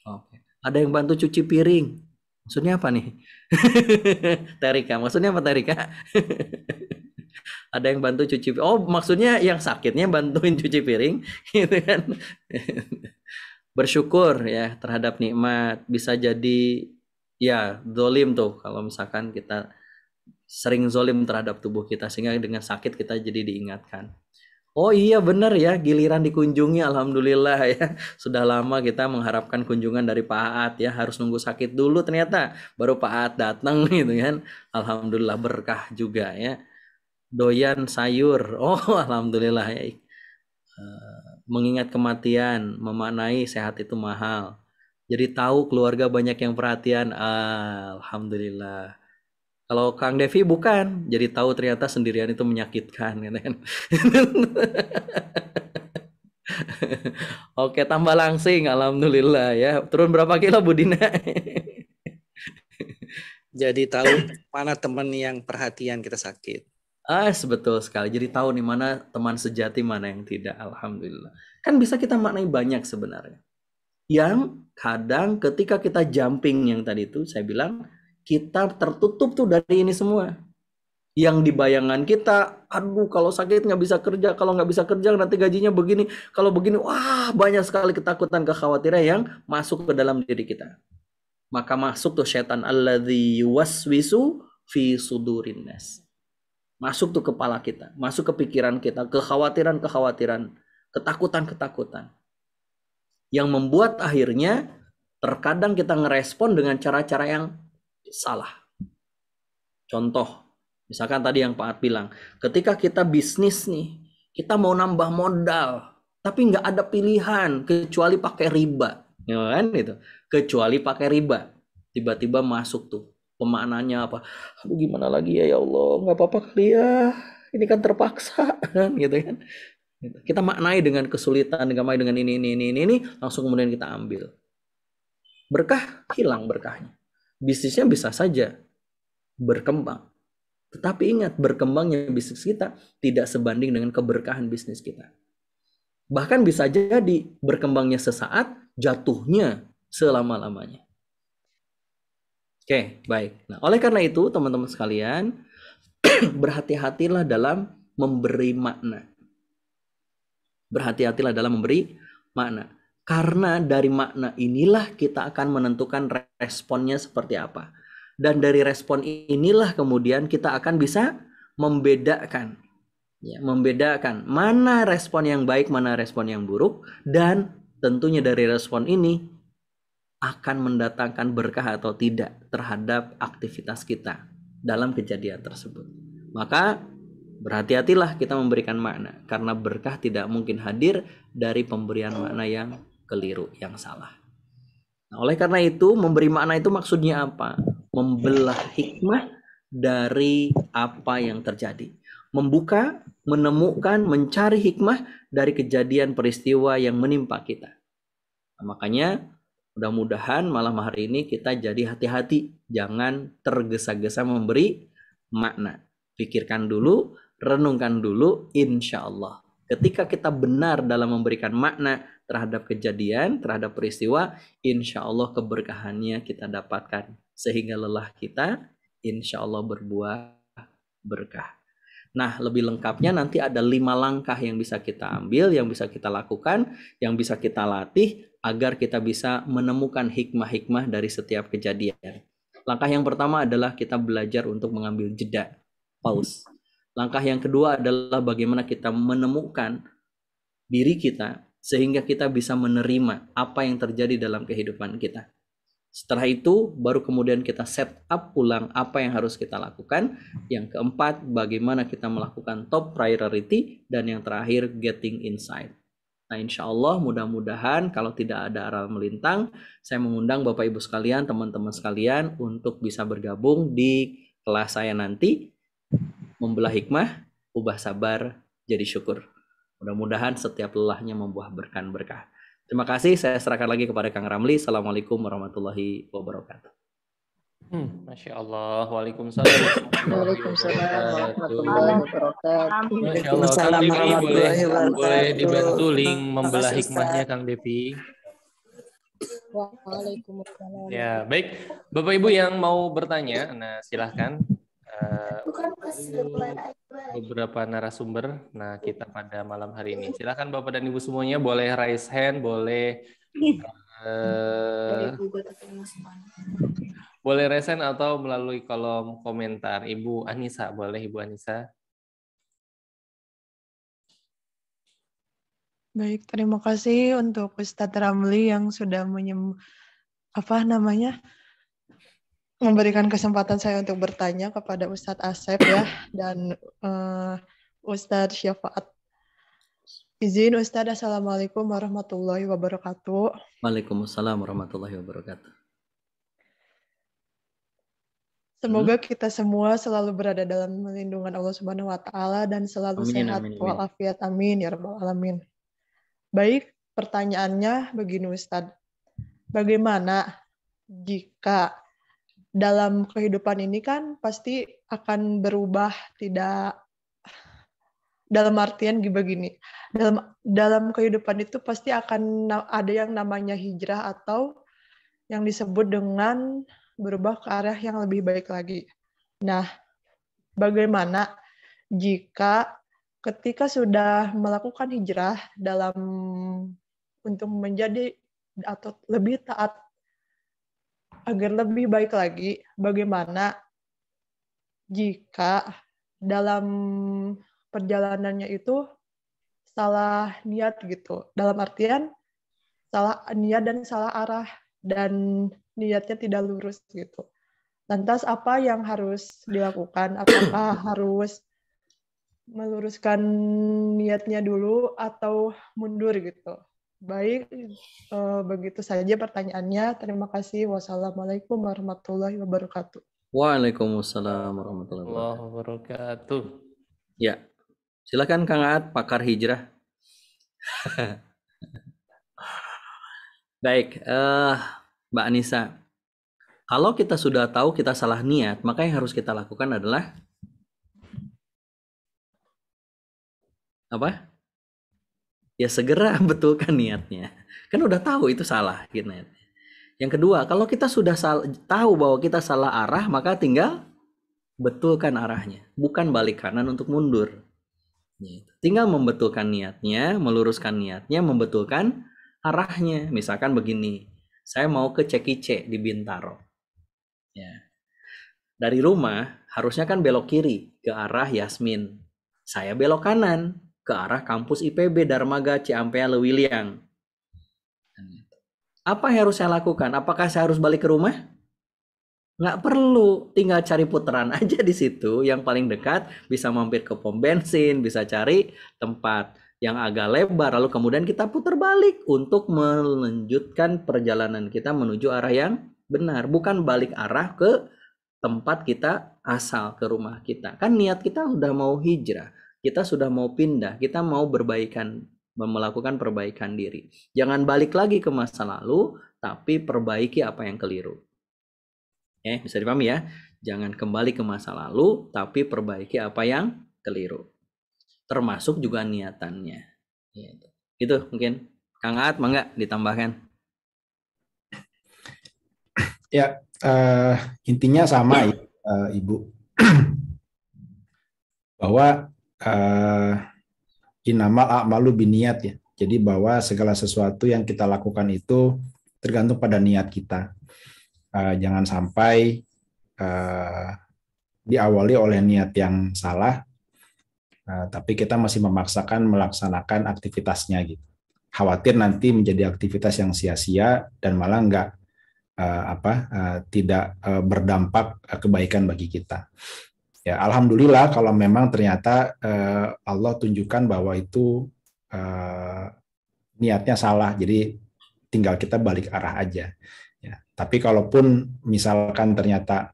Oke. Ada yang bantu cuci piring. Maksudnya apa nih? Terika, maksudnya apa Terika? Ada yang bantu cuci piring. Oh, maksudnya yang sakitnya bantuin cuci piring, gitu kan? Bersyukur ya terhadap nikmat. Bisa jadi ya zolim tuh kalau misalkan kita sering zolim terhadap tubuh kita sehingga dengan sakit kita jadi diingatkan. Oh iya benar ya, giliran dikunjungi alhamdulillah ya. Sudah lama kita mengharapkan kunjungan dari Pak Aat ya, harus nunggu sakit dulu ternyata baru Pak Aat datang gitu kan. Alhamdulillah berkah juga ya. Doyan sayur. Oh alhamdulillah ya. Mengingat kematian, memaknai sehat itu mahal. Jadi tahu keluarga banyak yang perhatian. Alhamdulillah. Kalau Kang Devi bukan, jadi tahu ternyata sendirian itu menyakitkan, gitu kan. Oke, tambah langsing, alhamdulillah ya. Turun berapa kilo Bu Dina? Jadi tahu mana teman yang perhatian kita sakit. Betul sekali. Jadi tahu nih mana teman sejati, mana yang tidak. Alhamdulillah. Kan bisa kita maknai banyak sebenarnya. Yang kadang ketika kita jumping yang tadi itu, saya bilang, kita tertutup tuh dari ini semua. Yang di bayangan kita, aduh kalau sakit nggak bisa kerja, kalau nggak bisa kerja nanti gajinya begini, kalau begini, wah banyak sekali ketakutan, kekhawatiran yang masuk ke dalam diri kita. Maka masuk tuh setan alladzi yuwaswisu fi sudurin nas. Masuk tuh kepala kita, masuk ke pikiran kita, kekhawatiran-kekhawatiran, ketakutan-ketakutan. Yang membuat akhirnya terkadang kita ngerespon dengan cara-cara yang salah. Contoh, misalkan tadi yang Pak Ad bilang, ketika kita bisnis nih, kita mau nambah modal, tapi nggak ada pilihan kecuali pakai riba, ya kan itu. Kecuali pakai riba, tiba-tiba masuk tuh pemaknanya apa? Aduh gimana lagi ya Allah, nggak apa-apa kali ya, ini kan terpaksa, gitu kan. Kita maknai dengan kesulitan, maknai dengan ini, langsung kemudian kita ambil. Berkah hilang berkahnya. Bisnisnya bisa saja berkembang. Tetapi ingat, berkembangnya bisnis kita tidak sebanding dengan keberkahan bisnis kita. Bahkan bisa jadi berkembangnya sesaat, jatuhnya selama-lamanya. Oke, baik. Nah, oleh karena itu, teman-teman sekalian, berhati-hatilah dalam memberi makna. Berhati-hatilah dalam memberi makna. Karena dari makna inilah kita akan menentukan responnya seperti apa. Dan dari respon inilah kemudian kita akan bisa membedakan. Ya, membedakan mana respon yang baik, mana respon yang buruk. Dan tentunya dari respon ini akan mendatangkan berkah atau tidak terhadap aktivitas kita dalam kejadian tersebut. Maka berhati-hatilah kita memberikan makna, karena berkah tidak mungkin hadir dari pemberian makna yang keliru, yang salah. Nah, oleh karena itu, memberi makna itu maksudnya apa? Membelah hikmah dari apa yang terjadi. Membuka, menemukan, mencari hikmah dari kejadian peristiwa yang menimpa kita. Nah, makanya mudah-mudahan malam hari ini kita jadi hati-hati. Jangan tergesa-gesa memberi makna. Pikirkan dulu, renungkan dulu, insya Allah. Ketika kita benar dalam memberikan makna terhadap kejadian, terhadap peristiwa, insya Allah keberkahannya kita dapatkan. Sehingga lelah kita, insya Allah berbuah berkah. Nah, lebih lengkapnya nanti ada 5 langkah yang bisa kita ambil, yang bisa kita lakukan, yang bisa kita latih, agar kita bisa menemukan hikmah-hikmah dari setiap kejadian. Langkah yang pertama adalah kita belajar untuk mengambil jeda, pause. Langkah yang kedua adalah bagaimana kita menemukan diri kita sehingga kita bisa menerima apa yang terjadi dalam kehidupan kita. Setelah itu baru kemudian kita set up ulang apa yang harus kita lakukan. Yang keempat, bagaimana kita melakukan top priority. Dan yang terakhir, getting insight. Nah, insya Allah mudah-mudahan kalau tidak ada aral melintang, saya mengundang Bapak Ibu sekalian, teman-teman sekalian untuk bisa bergabung di kelas saya nanti. Membelah hikmah, ubah sabar jadi syukur. Mudah-mudahan setiap lelahnya membuah berkah. Terima kasih, saya serahkan lagi kepada Kang Ramli. Assalamualaikum warahmatullahi wabarakatuh. Masya Allah, waalaikumsalam. warahmatullahi wabarakatuh. Masya Allah, Kang Devi boleh dibantu link membelah hikmahnya, Kang Devi. Waalaikumsalam. Ya, baik. Bapak Ibu yang mau bertanya, nah silahkan. Beberapa narasumber, nah kita pada malam hari ini. Silahkan Bapak dan Ibu semuanya, boleh raise hand, boleh boleh raise hand atau melalui kolom komentar. Ibu Anissa, boleh Ibu Anissa? Baik, terima kasih untuk Ustadz Ramli yang sudah memberikan kesempatan saya untuk bertanya kepada Ustadz Asep ya, dan Ustadz Syafaat. Izin Ustadz, Assalamualaikum warahmatullahi wabarakatuh. Waalaikumsalam warahmatullahi wabarakatuh. Semoga kita semua selalu berada dalam lindungan Allah Subhanahu wa taala dan selalu Amin, sehat amin, amin. walafiat. Amin ya rabbal alamin. Baik, pertanyaannya begini Ustadz. Bagaimana jika dalam kehidupan ini kan pasti akan berubah, tidak dalam artian begini. Dalam kehidupan itu pasti akan ada yang namanya hijrah atau yang disebut dengan berubah ke arah yang lebih baik lagi. Nah, bagaimana jika ketika sudah melakukan hijrah dalam untuk menjadi atau lebih taat agar lebih baik lagi, bagaimana jika dalam perjalanannya itu salah niat gitu. Dalam artian salah niat dan salah arah dan niatnya tidak lurus gitu. Lantas apa yang harus dilakukan? Apakah harus meluruskan niatnya dulu atau mundur gitu? Baik, begitu saja pertanyaannya. Terima kasih. Wassalamualaikum warahmatullahi wabarakatuh. Waalaikumsalam warahmatullahi Allah wabarakatuh. wabarakatuh. Ya, silakan Kang Aat, pakar hijrah. Baik, Mbak Anissa. Kalau kita sudah tahu kita salah niat, maka yang harus kita lakukan adalah apa? Ya segera betulkan niatnya. Kan udah tahu itu salah gitu. Yang kedua, kalau kita sudah tahu bahwa kita salah arah, maka tinggal betulkan arahnya, bukan balik kanan untuk mundur. Tinggal membetulkan niatnya, meluruskan niatnya, membetulkan arahnya. Misalkan begini, saya mau ke Cekice di Bintaro. Ya. Dari rumah harusnya kan belok kiri ke arah Yasmin. Saya belok kanan ke arah kampus IPB Darmaga Ciampea Lewiliang. Apa yang harus saya lakukan? Apakah saya harus balik ke rumah? Nggak perlu, tinggal cari putaran aja di situ yang paling dekat, bisa mampir ke pom bensin, bisa cari tempat yang agak lebar, lalu kemudian kita putar balik untuk melanjutkan perjalanan kita menuju arah yang benar, bukan balik arah ke tempat kita asal, ke rumah kita. Kan niat kita sudah mau hijrah, kita sudah mau pindah, kita mau berbaikan, melakukan perbaikan diri. Jangan balik lagi ke masa lalu, tapi perbaiki apa yang keliru. Bisa dipahami ya? Jangan kembali ke masa lalu, tapi perbaiki apa yang keliru. Termasuk juga niatannya. Itu mungkin. Kang Aat, mangga ditambahkan. Ya, intinya sama ya, Ibu. Bahwa innamal a'malu binniyat ya. Jadi bahwa segala sesuatu yang kita lakukan itu tergantung pada niat kita. Jangan sampai diawali oleh niat yang salah, tapi kita masih memaksakan melaksanakan aktivitasnya gitu. Khawatir nanti menjadi aktivitas yang sia-sia dan malah tidak berdampak kebaikan bagi kita. Ya, alhamdulillah kalau memang ternyata Allah tunjukkan bahwa itu niatnya salah, jadi tinggal kita balik arah aja. Ya, tapi kalaupun misalkan ternyata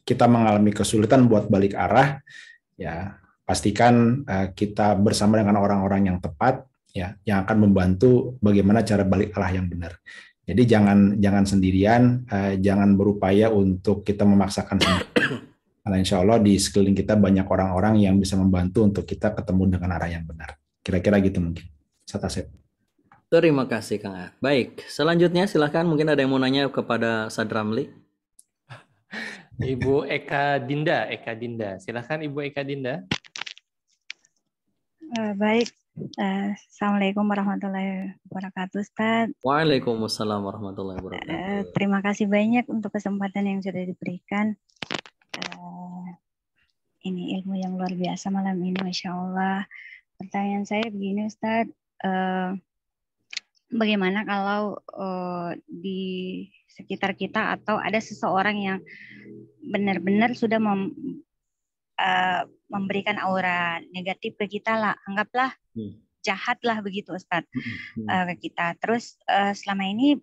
kita mengalami kesulitan buat balik arah, ya pastikan kita bersama dengan orang-orang yang tepat, ya, yang akan membantu bagaimana cara balik arah yang benar. Jadi jangan sendirian, jangan berupaya untuk kita memaksakan sendiri. Karena insya Allah di sekeliling kita banyak orang-orang yang bisa membantu untuk kita ketemu dengan arah yang benar. Kira-kira gitu mungkin. Satasep. Terima kasih Kang Aat. Baik, selanjutnya silakan, mungkin ada yang mau nanya kepada Ustadz Ramli. Ibu Eka Dinda. Silakan Ibu Eka Dinda. Baik. Assalamualaikum warahmatullahi wabarakatuh, Ustaz. Waalaikumsalam warahmatullahi wabarakatuh. Terima kasih banyak untuk kesempatan yang sudah diberikan. Ini ilmu yang luar biasa malam ini, Masya Allah. Pertanyaan saya begini, Ustaz. Bagaimana kalau di sekitar kita atau ada seseorang yang benar-benar sudah memberikan aura negatif ke kita lah, anggaplah jahat lah begitu Ustadz ke kita. Terus selama ini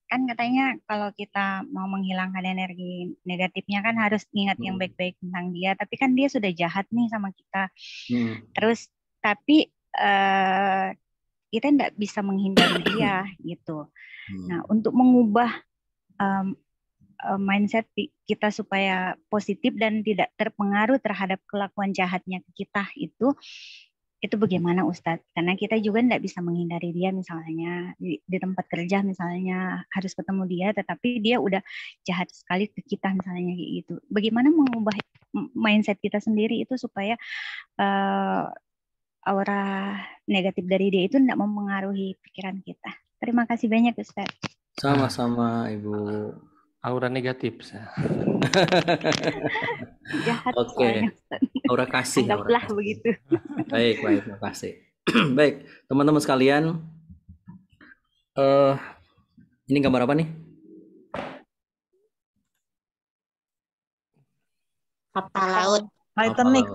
kan katanya kalau kita mau menghilangkan energi negatifnya kan harus ingat yang baik-baik tentang dia. Tapi kan dia sudah jahat nih sama kita. Terus tapi kita tidak bisa menghindari dia gitu. Nah, untuk mengubah mindset kita supaya positif dan tidak terpengaruh terhadap kelakuan jahatnya ke kita itu bagaimana Ustadz? Karena kita juga tidak bisa menghindari dia, misalnya di tempat kerja misalnya harus ketemu dia, tetapi dia udah jahat sekali ke kita misalnya kayak gitu. Bagaimana mengubah mindset kita sendiri itu supaya aura negatif dari dia itu tidak mempengaruhi pikiran kita. Terima kasih banyak Ustadz. Sama-sama Ibu. Aura negatif. Jahat. Oke. Aura kasih. Anggaplah begitu. Baik, terima kasih. Baik, teman-teman sekalian, ini gambar apa nih? Kapal laut. Titanic.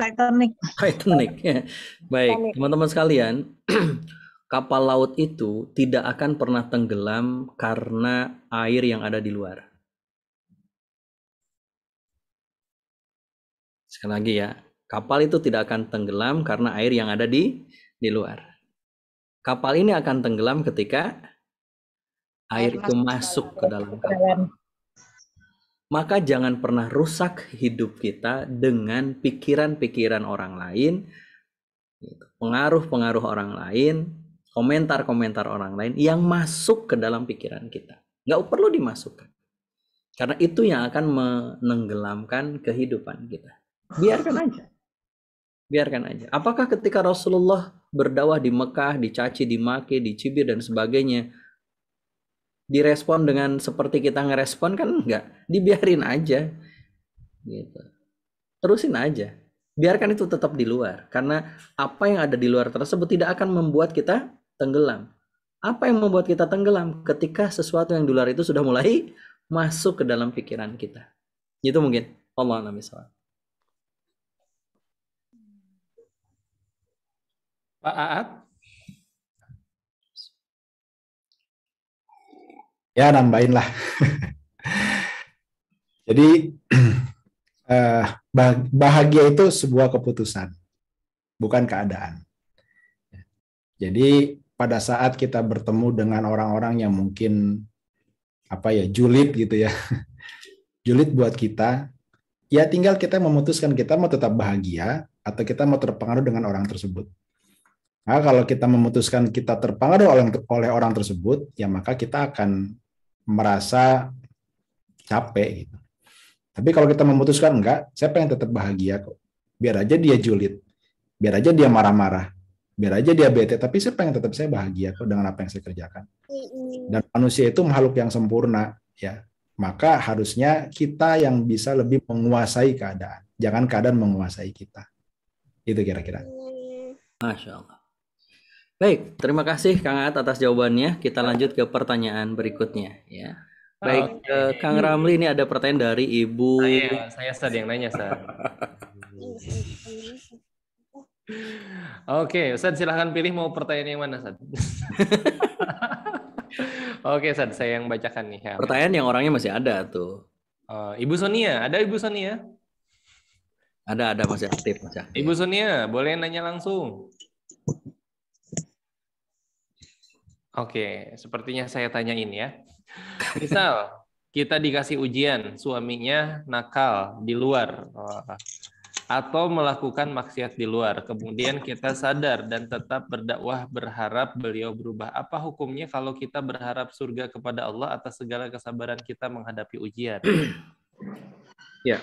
Baik, teman-teman sekalian, kapal laut itu tidak akan pernah tenggelam karena air yang ada di luar. Sekali lagi ya, kapal itu tidak akan tenggelam karena air yang ada di luar. Kapal ini akan tenggelam ketika air itu masuk ke dalam kapal. Maka jangan pernah rusak hidup kita dengan pikiran-pikiran orang lain, pengaruh-pengaruh orang lain, komentar-komentar orang lain yang masuk ke dalam pikiran kita. Nggak perlu dimasukkan. Karena itu yang akan menenggelamkan kehidupan kita. Biarkan aja. Apakah ketika Rasulullah berdakwah di Mekah, dicaci, dimaki, dicibir dan sebagainya, direspon dengan seperti kita ngerespon? Kan enggak. Dibiarin aja. Gitu. Terusin aja. Biarkan itu tetap di luar. Karena apa yang ada di luar tersebut tidak akan membuat kita tenggelam. Apa yang membuat kita tenggelam? Ketika sesuatu yang di luar itu sudah mulai masuk ke dalam pikiran kita. Itu mungkin. Allah a'lam bishawab. Pak Aat? Ya, nambahin lah. Jadi bahagia itu sebuah keputusan, bukan keadaan. Jadi pada saat kita bertemu dengan orang-orang yang mungkin julid gitu ya, julid buat kita, ya tinggal kita memutuskan kita mau tetap bahagia atau kita mau terpengaruh dengan orang tersebut. Nah, kalau kita memutuskan kita terpengaruh oleh orang tersebut, ya maka kita akan merasa capek gitu. Tapi kalau kita memutuskan enggak, saya pengen tetap bahagia kok. Biar aja dia julid, biar aja dia marah-marah, biar aja dia bete, tapi saya pengen tetap saya bahagia kok dengan apa yang saya kerjakan. Dan manusia itu makhluk yang sempurna, ya. Maka harusnya kita yang bisa lebih menguasai keadaan, jangan keadaan menguasai kita. Itu kira-kira. Masya Allah. Baik, terima kasih Kang Aat atas jawabannya. Kita lanjut ke pertanyaan berikutnya ya. Baik, Kang Ramli, ini ada pertanyaan dari Ibu. Saya Ustaz yang nanya, Ustaz. Oke, Ustaz silahkan pilih mau pertanyaan yang mana, Ustaz? Oke, Ustaz, saya yang bacakan nih. Ya. Pertanyaan yang orangnya masih ada tuh. Ibu Sonia, ada Ibu Sonia? Ada masih aktif. Ibu Sonia, boleh nanya langsung. Oke, sepertinya saya tanyain ya. Misal kita dikasih ujian, suaminya nakal di luar atau melakukan maksiat di luar, kemudian kita sadar dan tetap berdakwah berharap beliau berubah. Apa hukumnya kalau kita berharap surga kepada Allah atas segala kesabaran kita menghadapi ujian? Ya,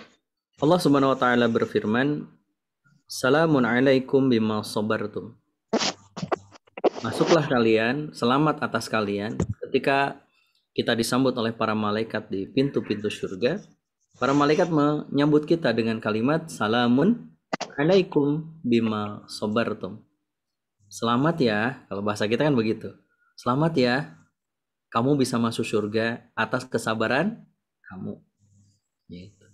Allah Subhanahu Wa Taala berfirman, "Salamun alaikum bima sabartum." Masuklah kalian, selamat atas kalian. Ketika kita disambut oleh para malaikat di pintu-pintu surga, para malaikat menyambut kita dengan kalimat salamun alaikum bima sabartum. Selamat ya, kalau bahasa kita kan begitu. Selamat ya, kamu bisa masuk surga atas kesabaran kamu.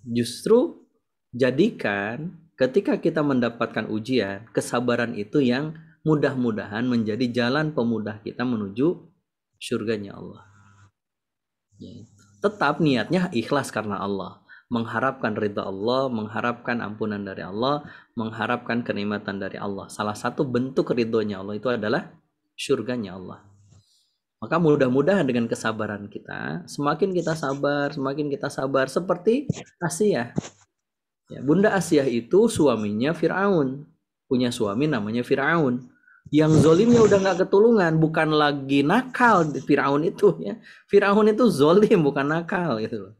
Justru jadikan ketika kita mendapatkan ujian, kesabaran itu yang mudah-mudahan menjadi jalan pemudah kita menuju surganya Allah. Tetap niatnya ikhlas karena Allah, mengharapkan ridha Allah, mengharapkan ampunan dari Allah, mengharapkan kenikmatan dari Allah. Salah satu bentuk ridhonya Allah itu adalah surganya Allah. Maka mudah-mudahan dengan kesabaran kita, semakin kita sabar seperti Asiyah. Ya, Bunda Asiyah itu suaminya Fir'aun, punya suami namanya Fir'aun. Yang zolimnya udah nggak ketulungan, bukan lagi nakal Fir'aun itu ya. Fir'aun itu zolim bukan nakal gitu loh.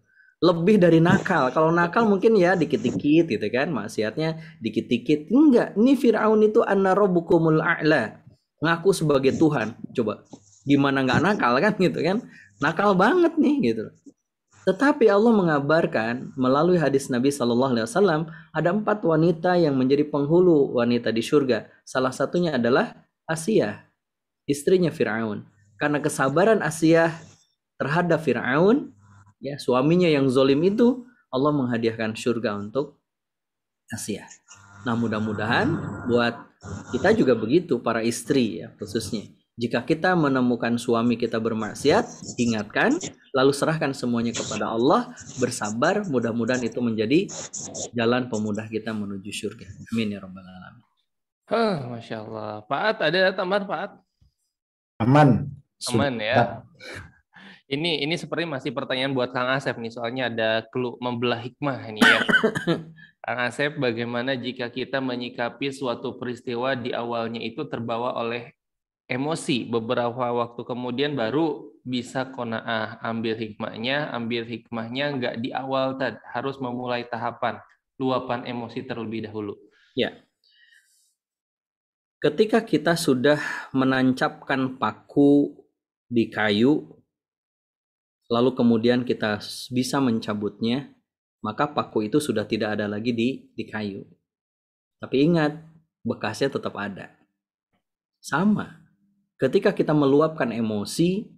Lebih dari nakal. Kalau nakal mungkin ya dikit-dikit gitu kan, maksiatnya dikit-dikit. Enggak, ini Fir'aun itu anna rabbukumul a'la. Ngaku sebagai Tuhan. Coba gimana nggak nakal kan gitu kan? Nakal banget nih gitu. Tetapi Allah mengabarkan melalui hadis Nabi SAW ada 4 wanita yang menjadi penghulu wanita di surga. Salah satunya adalah Asiyah, istrinya Fir'aun. Karena kesabaran Asiyah terhadap Fir'aun, ya suaminya yang zolim itu, Allah menghadiahkan surga untuk Asiyah. Nah mudah-mudahan buat kita juga begitu, para istri ya khususnya. Jika kita menemukan suami kita bermaksiat, ingatkan, lalu serahkan semuanya kepada Allah, bersabar, mudah-mudahan itu menjadi jalan pemudah kita menuju surga. Amin ya rabbal alamin. Masya Allah. Pak At, ada tambahan Pak At? Aman. Aman ya. Ini seperti masih pertanyaan buat Kang Asep nih, soalnya ada clue membelah hikmah ini ya. Kang Asep, bagaimana jika kita menyikapi suatu peristiwa di awalnya itu terbawa oleh emosi, beberapa waktu kemudian baru bisa qanaah, ambil hikmahnya nggak di awal harus memulai tahapan luapan emosi terlebih dahulu. Ya. Ketika kita sudah menancapkan paku di kayu, lalu kemudian kita bisa mencabutnya, maka paku itu sudah tidak ada lagi di kayu. Tapi ingat, bekasnya tetap ada. Sama. Ketika kita meluapkan emosi,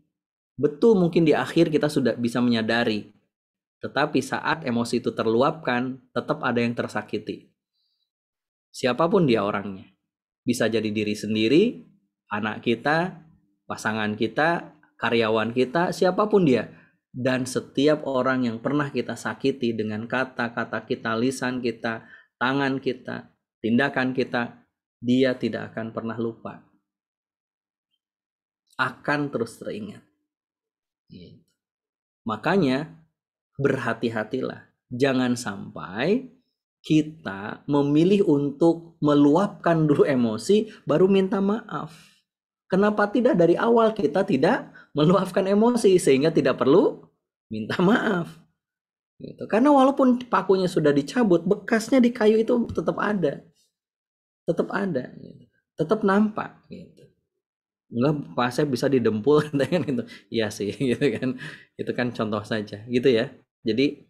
betul mungkin di akhir kita sudah bisa menyadari. Tetapi saat emosi itu terluapkan, tetap ada yang tersakiti. Siapapun dia orangnya. Bisa jadi diri sendiri, anak kita, pasangan kita, karyawan kita, siapapun dia. Dan setiap orang yang pernah kita sakiti dengan kata-kata kita, lisan kita, tangan kita, tindakan kita, dia tidak akan pernah lupa. Akan terus teringat. Makanya berhati-hatilah. Jangan sampai kita memilih untuk meluapkan dulu emosi baru minta maaf. Kenapa tidak dari awal kita tidak meluapkan emosi sehingga tidak perlu minta maaf. Gitu. Karena walaupun pakunya sudah dicabut, bekasnya di kayu itu tetap ada. Tetap ada. Gitu. Tetap nampak. Gitu. Enggak, Pak saya bisa didempul kan itu. Iya sih gitu kan. Itu kan contoh saja gitu ya. Jadi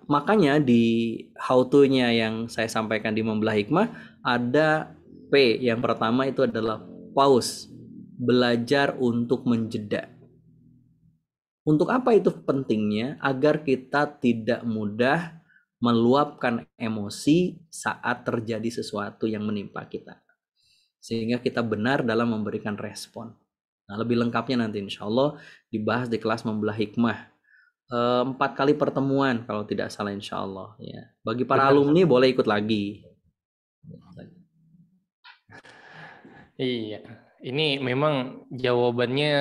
makanya di how to-nya yang saya sampaikan di Membelah Hikmah ada P. Yang pertama itu adalah pause, belajar untuk menjeda. Untuk apa itu pentingnya? Agar kita tidak mudah meluapkan emosi saat terjadi sesuatu yang menimpa kita. Sehingga kita benar dalam memberikan respon. Nah, lebih lengkapnya nanti insya Allah dibahas di kelas Membelah Hikmah. 4 kali pertemuan kalau tidak salah insya Allah. Ya. Bagi para alumni boleh ikut lagi. Iya, ini memang jawabannya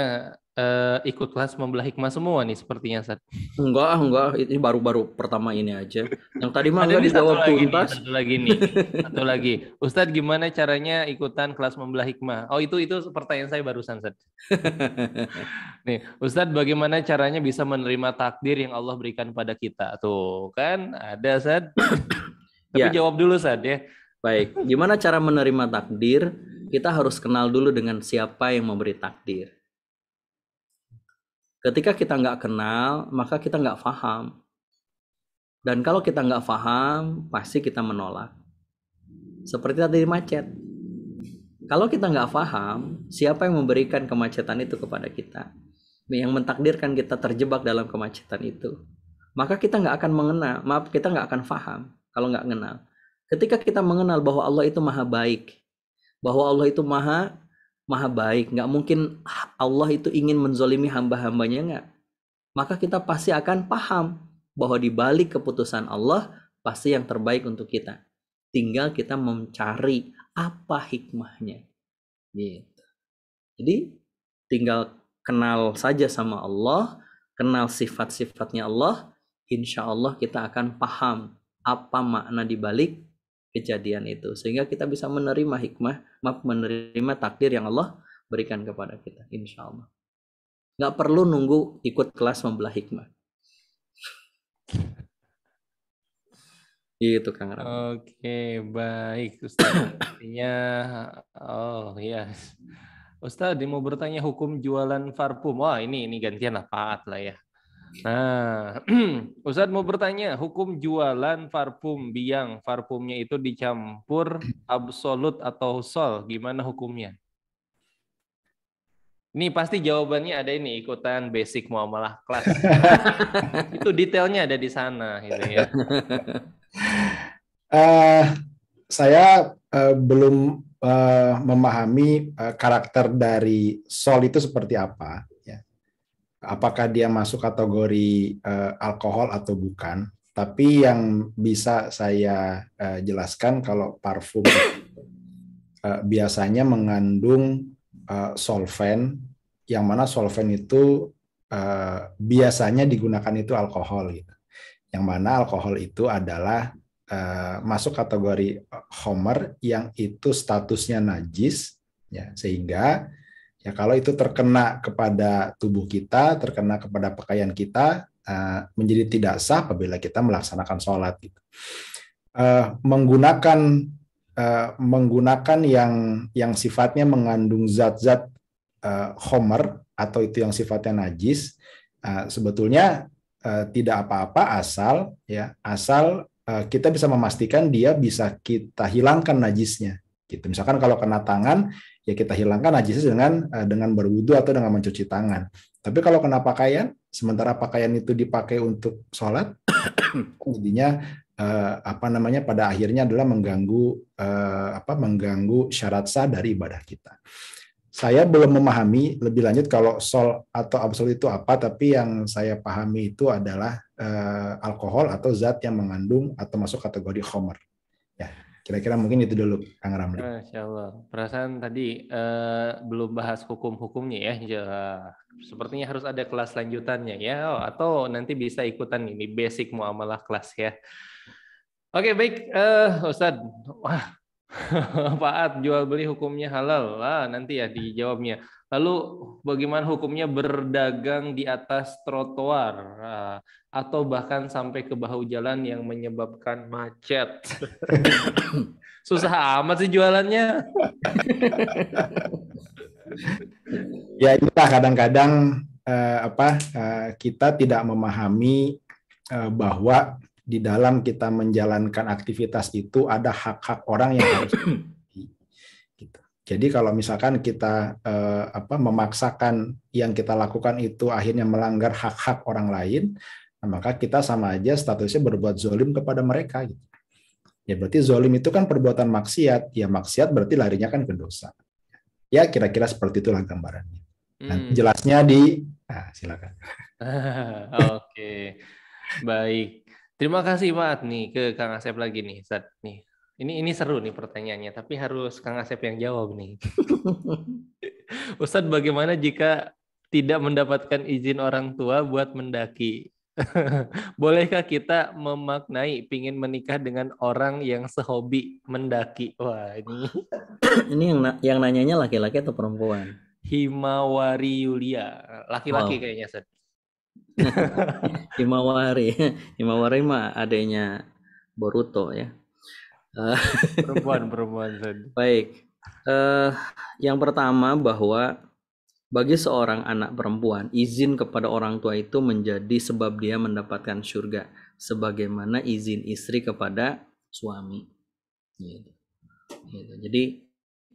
ikut kelas Membelah Hikmah semua nih sepertinya, Ustaz. Enggak, ini baru-baru pertama ini aja. Yang tadi mah enggak dijawab tuntas. Satu lagi. Ustadz, gimana caranya ikutan kelas Membelah Hikmah? Oh, itu pertanyaan saya barusan, Ustaz. Nih, Ustadz, bagaimana caranya bisa menerima takdir yang Allah berikan pada kita? Tuh, kan ada, Ustaz. Tapi ya. Jawab dulu, Ustaz ya. Baik, gimana cara menerima takdir? Kita harus kenal dulu dengan siapa yang memberi takdir. Ketika kita nggak kenal, maka kita nggak paham. Dan kalau kita nggak paham, pasti kita menolak. Seperti tadi macet. Kalau kita nggak paham, siapa yang memberikan kemacetan itu kepada kita? Yang mentakdirkan kita terjebak dalam kemacetan itu. Maka kita nggak akan mengenal, kita nggak akan paham kalau nggak kenal. Ketika kita mengenal bahwa Allah itu maha baik, bahwa Allah itu maha maha baik. Nggak mungkin Allah itu ingin menzolimi hamba-hambanya, nggak. Maka kita pasti akan paham bahwa di balik keputusan Allah pasti yang terbaik untuk kita. Tinggal kita mencari apa hikmahnya. Gitu. Jadi tinggal kenal saja sama Allah, kenal sifat-sifatnya Allah, insya Allah kita akan paham apa makna di balik kejadian itu. Sehingga kita bisa menerima hikmah, menerima takdir yang Allah berikan kepada kita, insya Allah. Nggak perlu nunggu ikut kelas membelah hikmah. Gitu Kang Ram. Oke, baik Ustaz. Artinya, oh ya, Ustaz mau bertanya hukum jualan parfum. Wah ini gantian lah Paat lah ya. Nah, Ustaz mau bertanya hukum jualan parfum biang, parfumnya itu dicampur absolut atau sol, gimana hukumnya? Ini pasti jawabannya ada ini ikutan basic muamalah kelas. Itu detailnya ada di sana gitu ya. Saya belum memahami karakter dari sol itu seperti apa. Ya. Apakah dia masuk kategori alkohol atau bukan? Tapi yang bisa saya jelaskan kalau parfum biasanya mengandung solvent, yang mana solvent itu biasanya digunakan itu alkohol, gitu. Yang mana alkohol itu adalah masuk kategori homer yang itu statusnya najis, ya, sehingga ya kalau itu terkena kepada tubuh kita, terkena kepada pakaian kita, menjadi tidak sah apabila kita melaksanakan sholat. Gitu. Menggunakan yang sifatnya mengandung zat-zat homer atau itu yang sifatnya najis, sebetulnya tidak apa-apa asal kita bisa memastikan dia bisa kita hilangkan najisnya. Gitu. Misalkan kalau kena tangan, ya kita hilangkan najisnya dengan berwudu atau dengan mencuci tangan. Tapi kalau kena pakaian, sementara pakaian itu dipakai untuk sholat, jadinya pada akhirnya adalah mengganggu syarat sah dari ibadah kita. Saya belum memahami lebih lanjut kalau sol atau absolut itu apa, tapi yang saya pahami itu adalah alkohol atau zat yang mengandung atau masuk kategori homer. Ya, kira-kira mungkin itu dulu, Kang Ramli. Masya Allah. Perasaan tadi belum bahas hukum-hukumnya ya. Sepertinya harus ada kelas lanjutannya ya, atau nanti bisa ikutan ini basic muamalah kelas ya. Oke, baik, Ustadz. Wah. Paat jual beli hukumnya halal, nanti ya dijawabnya. Lalu bagaimana hukumnya berdagang di atas trotoar atau bahkan sampai ke bahu jalan yang menyebabkan macet? Susah amat sih jualannya. Ya itulah kadang-kadang kita tidak memahami bahwa di dalam kita menjalankan aktivitas itu ada hak-hak orang yang harus gitu. Jadi kalau misalkan kita memaksakan yang kita lakukan itu akhirnya melanggar hak-hak orang lain, maka kita sama aja statusnya berbuat zolim kepada mereka. Gitu. Ya berarti zolim itu kan perbuatan maksiat. Ya maksiat berarti larinya kan ke dosa. Ya kira-kira seperti itulah gambarannya. Nanti jelasnya silakan. Oke, baik. Terima kasih Pak nih ke Kang Asep lagi nih, Ustaz nih. Ini seru nih pertanyaannya, tapi harus Kang Asep yang jawab nih. Ustadz, bagaimana jika tidak mendapatkan izin orang tua buat mendaki? Bolehkah kita memaknai pingin menikah dengan orang yang sehobi mendaki? Wah, ini yang nanyanya laki-laki atau perempuan? Himawari Yulia, laki-laki kayaknya, Ustaz. Himawari mah adanya Boruto ya. Perempuan. Baik. Yang pertama bahwa bagi seorang anak perempuan, izin kepada orang tua itu menjadi sebab dia mendapatkan surga, sebagaimana izin istri kepada suami. Gitu. Jadi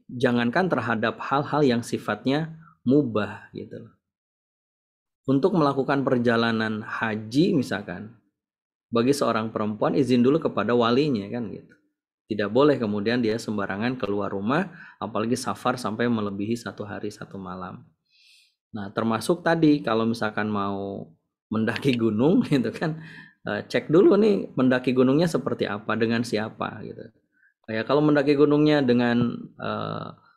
jangankan terhadap hal-hal yang sifatnya mubah gitu. Untuk melakukan perjalanan haji misalkan, bagi seorang perempuan izin dulu kepada walinya kan gitu. Tidak boleh kemudian dia sembarangan keluar rumah, apalagi safar sampai melebihi 1 hari 1 malam. Nah, termasuk tadi kalau misalkan mau mendaki gunung gitu kan, cek dulu nih mendaki gunungnya seperti apa, dengan siapa gitu. Ya kalau mendaki gunungnya dengan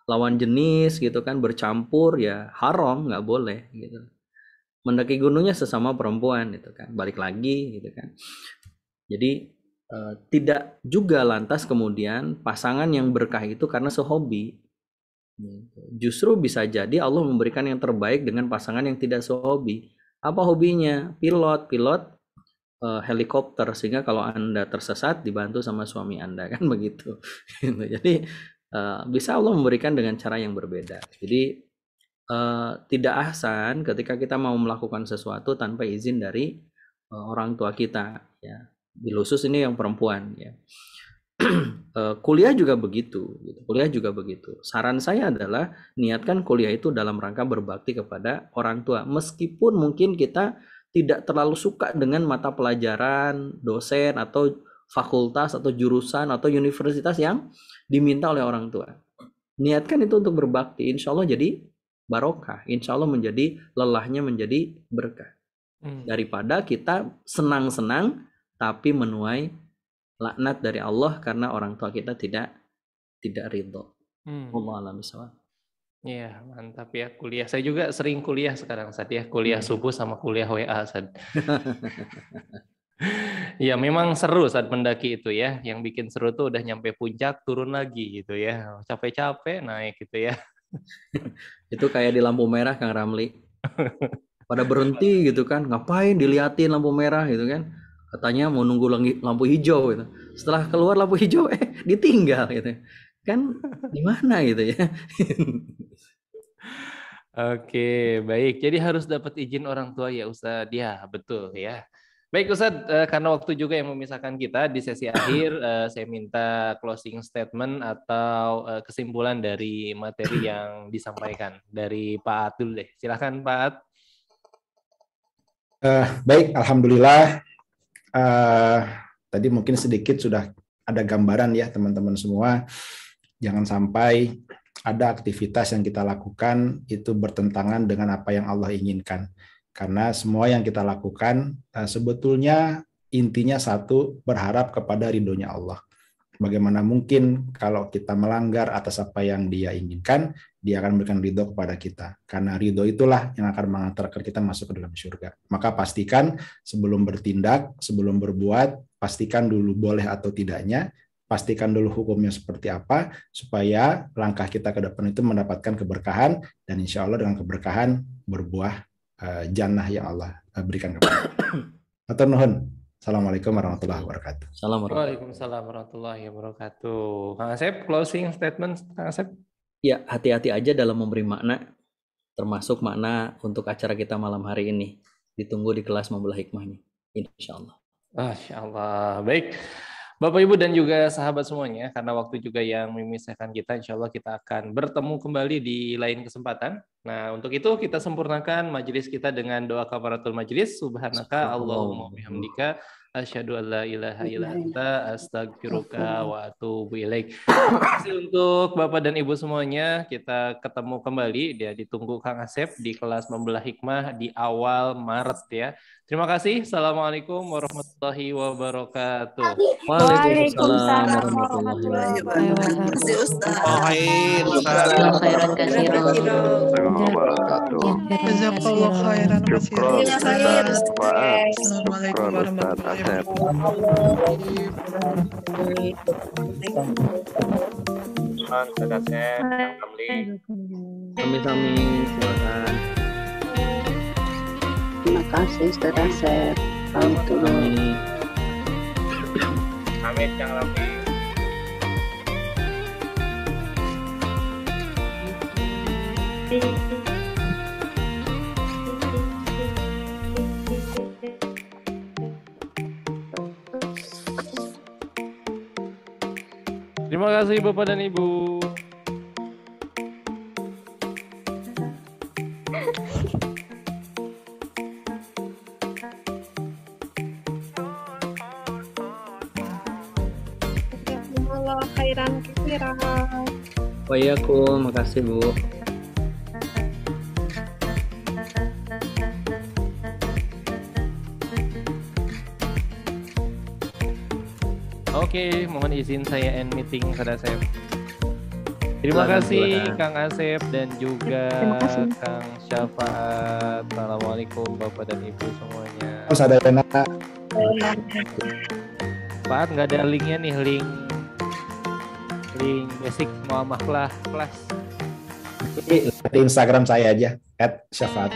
lawan jenis gitu kan, bercampur, ya haram, nggak boleh gitu. Mendaki gunungnya sesama perempuan gitu kan, balik lagi gitu kan. Jadi tidak juga lantas kemudian pasangan yang berkah itu karena sehobi. Justru bisa jadi Allah memberikan yang terbaik dengan pasangan yang tidak sehobi. Apa hobinya? Pilot helikopter, sehingga kalau Anda tersesat dibantu sama suami Anda, kan begitu. Jadi bisa Allah memberikan dengan cara yang berbeda. Jadi tidak ahsan ketika kita mau melakukan sesuatu tanpa izin dari orang tua kita, ya. Bil khusus ini yang perempuan, ya. Kuliah juga begitu, gitu. Kuliah juga begitu. Saran saya adalah niatkan kuliah itu dalam rangka berbakti kepada orang tua, meskipun mungkin kita tidak terlalu suka dengan mata pelajaran, dosen atau fakultas atau jurusan atau universitas yang diminta oleh orang tua. Niatkan itu untuk berbakti, insya Allah jadi barokah, insya Allah menjadi lelahnya menjadi berkah. Daripada kita senang-senang tapi menuai laknat dari Allah karena orang tua kita tidak ridho. Allah alam bisawab. Iya, mantap ya kuliah. Saya juga sering kuliah sekarang, Sad, ya. Kuliah subuh sama kuliah WA, Sad. Ya, memang seru saat mendaki itu ya. Yang bikin seru tuh udah nyampe puncak, turun lagi gitu ya. Capek-capek naik gitu ya. Itu kayak di lampu merah, Kang Ramli. Pada berhenti gitu kan, ngapain diliatin lampu merah gitu kan. Katanya mau nunggu lampu hijau gitu. Setelah keluar lampu hijau, ditinggal gitu. Kan gimana gitu ya. Oke, baik. Jadi harus dapat izin orang tua ya Ustadz. Ya, betul ya. Baik Ustadz, karena waktu juga yang memisahkan kita di sesi akhir, saya minta closing statement atau kesimpulan dari materi yang disampaikan dari Pak At dulu deh. Silahkan Pak At. Baik, alhamdulillah. Tadi mungkin sedikit sudah ada gambaran ya teman-teman semua. Jangan sampai ada aktivitas yang kita lakukan itu bertentangan dengan apa yang Allah inginkan. Karena semua yang kita lakukan sebetulnya intinya satu, berharap kepada ridhonya Allah. Bagaimana mungkin kalau kita melanggar atas apa yang Dia inginkan, Dia akan memberikan ridho kepada kita. Karena ridho itulah yang akan mengantarkan kita masuk ke dalam surga. Maka pastikan sebelum bertindak, sebelum berbuat, pastikan dulu boleh atau tidaknya, pastikan dulu hukumnya seperti apa, supaya langkah kita ke depan itu mendapatkan keberkahan, dan insya Allah dengan keberkahan berbuah jannah yang Allah berikan kepada kita. Matur nuhun. Assalamualaikum warahmatullahi wabarakatuh. Waalaikumsalam warahmatullahi wabarakatuh. Kang Asep, closing statement, Kang Asep. Ya, hati-hati aja dalam memberi makna, termasuk makna untuk acara kita malam hari ini. Ditunggu di kelas Membelah Hikmahnya, insya Allah. Masya Allah. Baik, Bapak Ibu dan juga sahabat semuanya, karena waktu juga yang memisahkan kita, insya Allah kita akan bertemu kembali di lain kesempatan. Nah, untuk itu kita sempurnakan majelis kita dengan doa kafaratul majelis. Subhanaka Allahumma bihamdika asyhadu an la ilaha illa anta astaghfiruka wa atubu ilaik. Terima kasih untuk Bapak dan Ibu semuanya. Kita ketemu kembali, dia ditunggu Kang Asep di kelas Membelah Hikmah di awal Maret ya. Terima kasih. Assalamualaikum warahmatullahi wabarakatuh. Waalaikumsalam warahmatullahi wabarakatuh. Jazakallah khairan katsiran. Assalamualaikum warahmatullahi Sami-sami, silakan. Terima kasih Ustaz Asep. Amin. Amin, Kang Rafi. Terima kasih Bapak dan Ibu. Allah. khairan. Waalaikumsalam, makasih Bu. Oke, mohon izin saya end meeting Ustaz Asep. Terima kasih Kang Asep dan juga Kang Syafaat. Assalamualaikum Bapak dan Ibu semuanya. Terus ada Rena. Pak, nggak ada linknya nih, link basic muamalah kelas. Di Instagram saya aja @syafaat.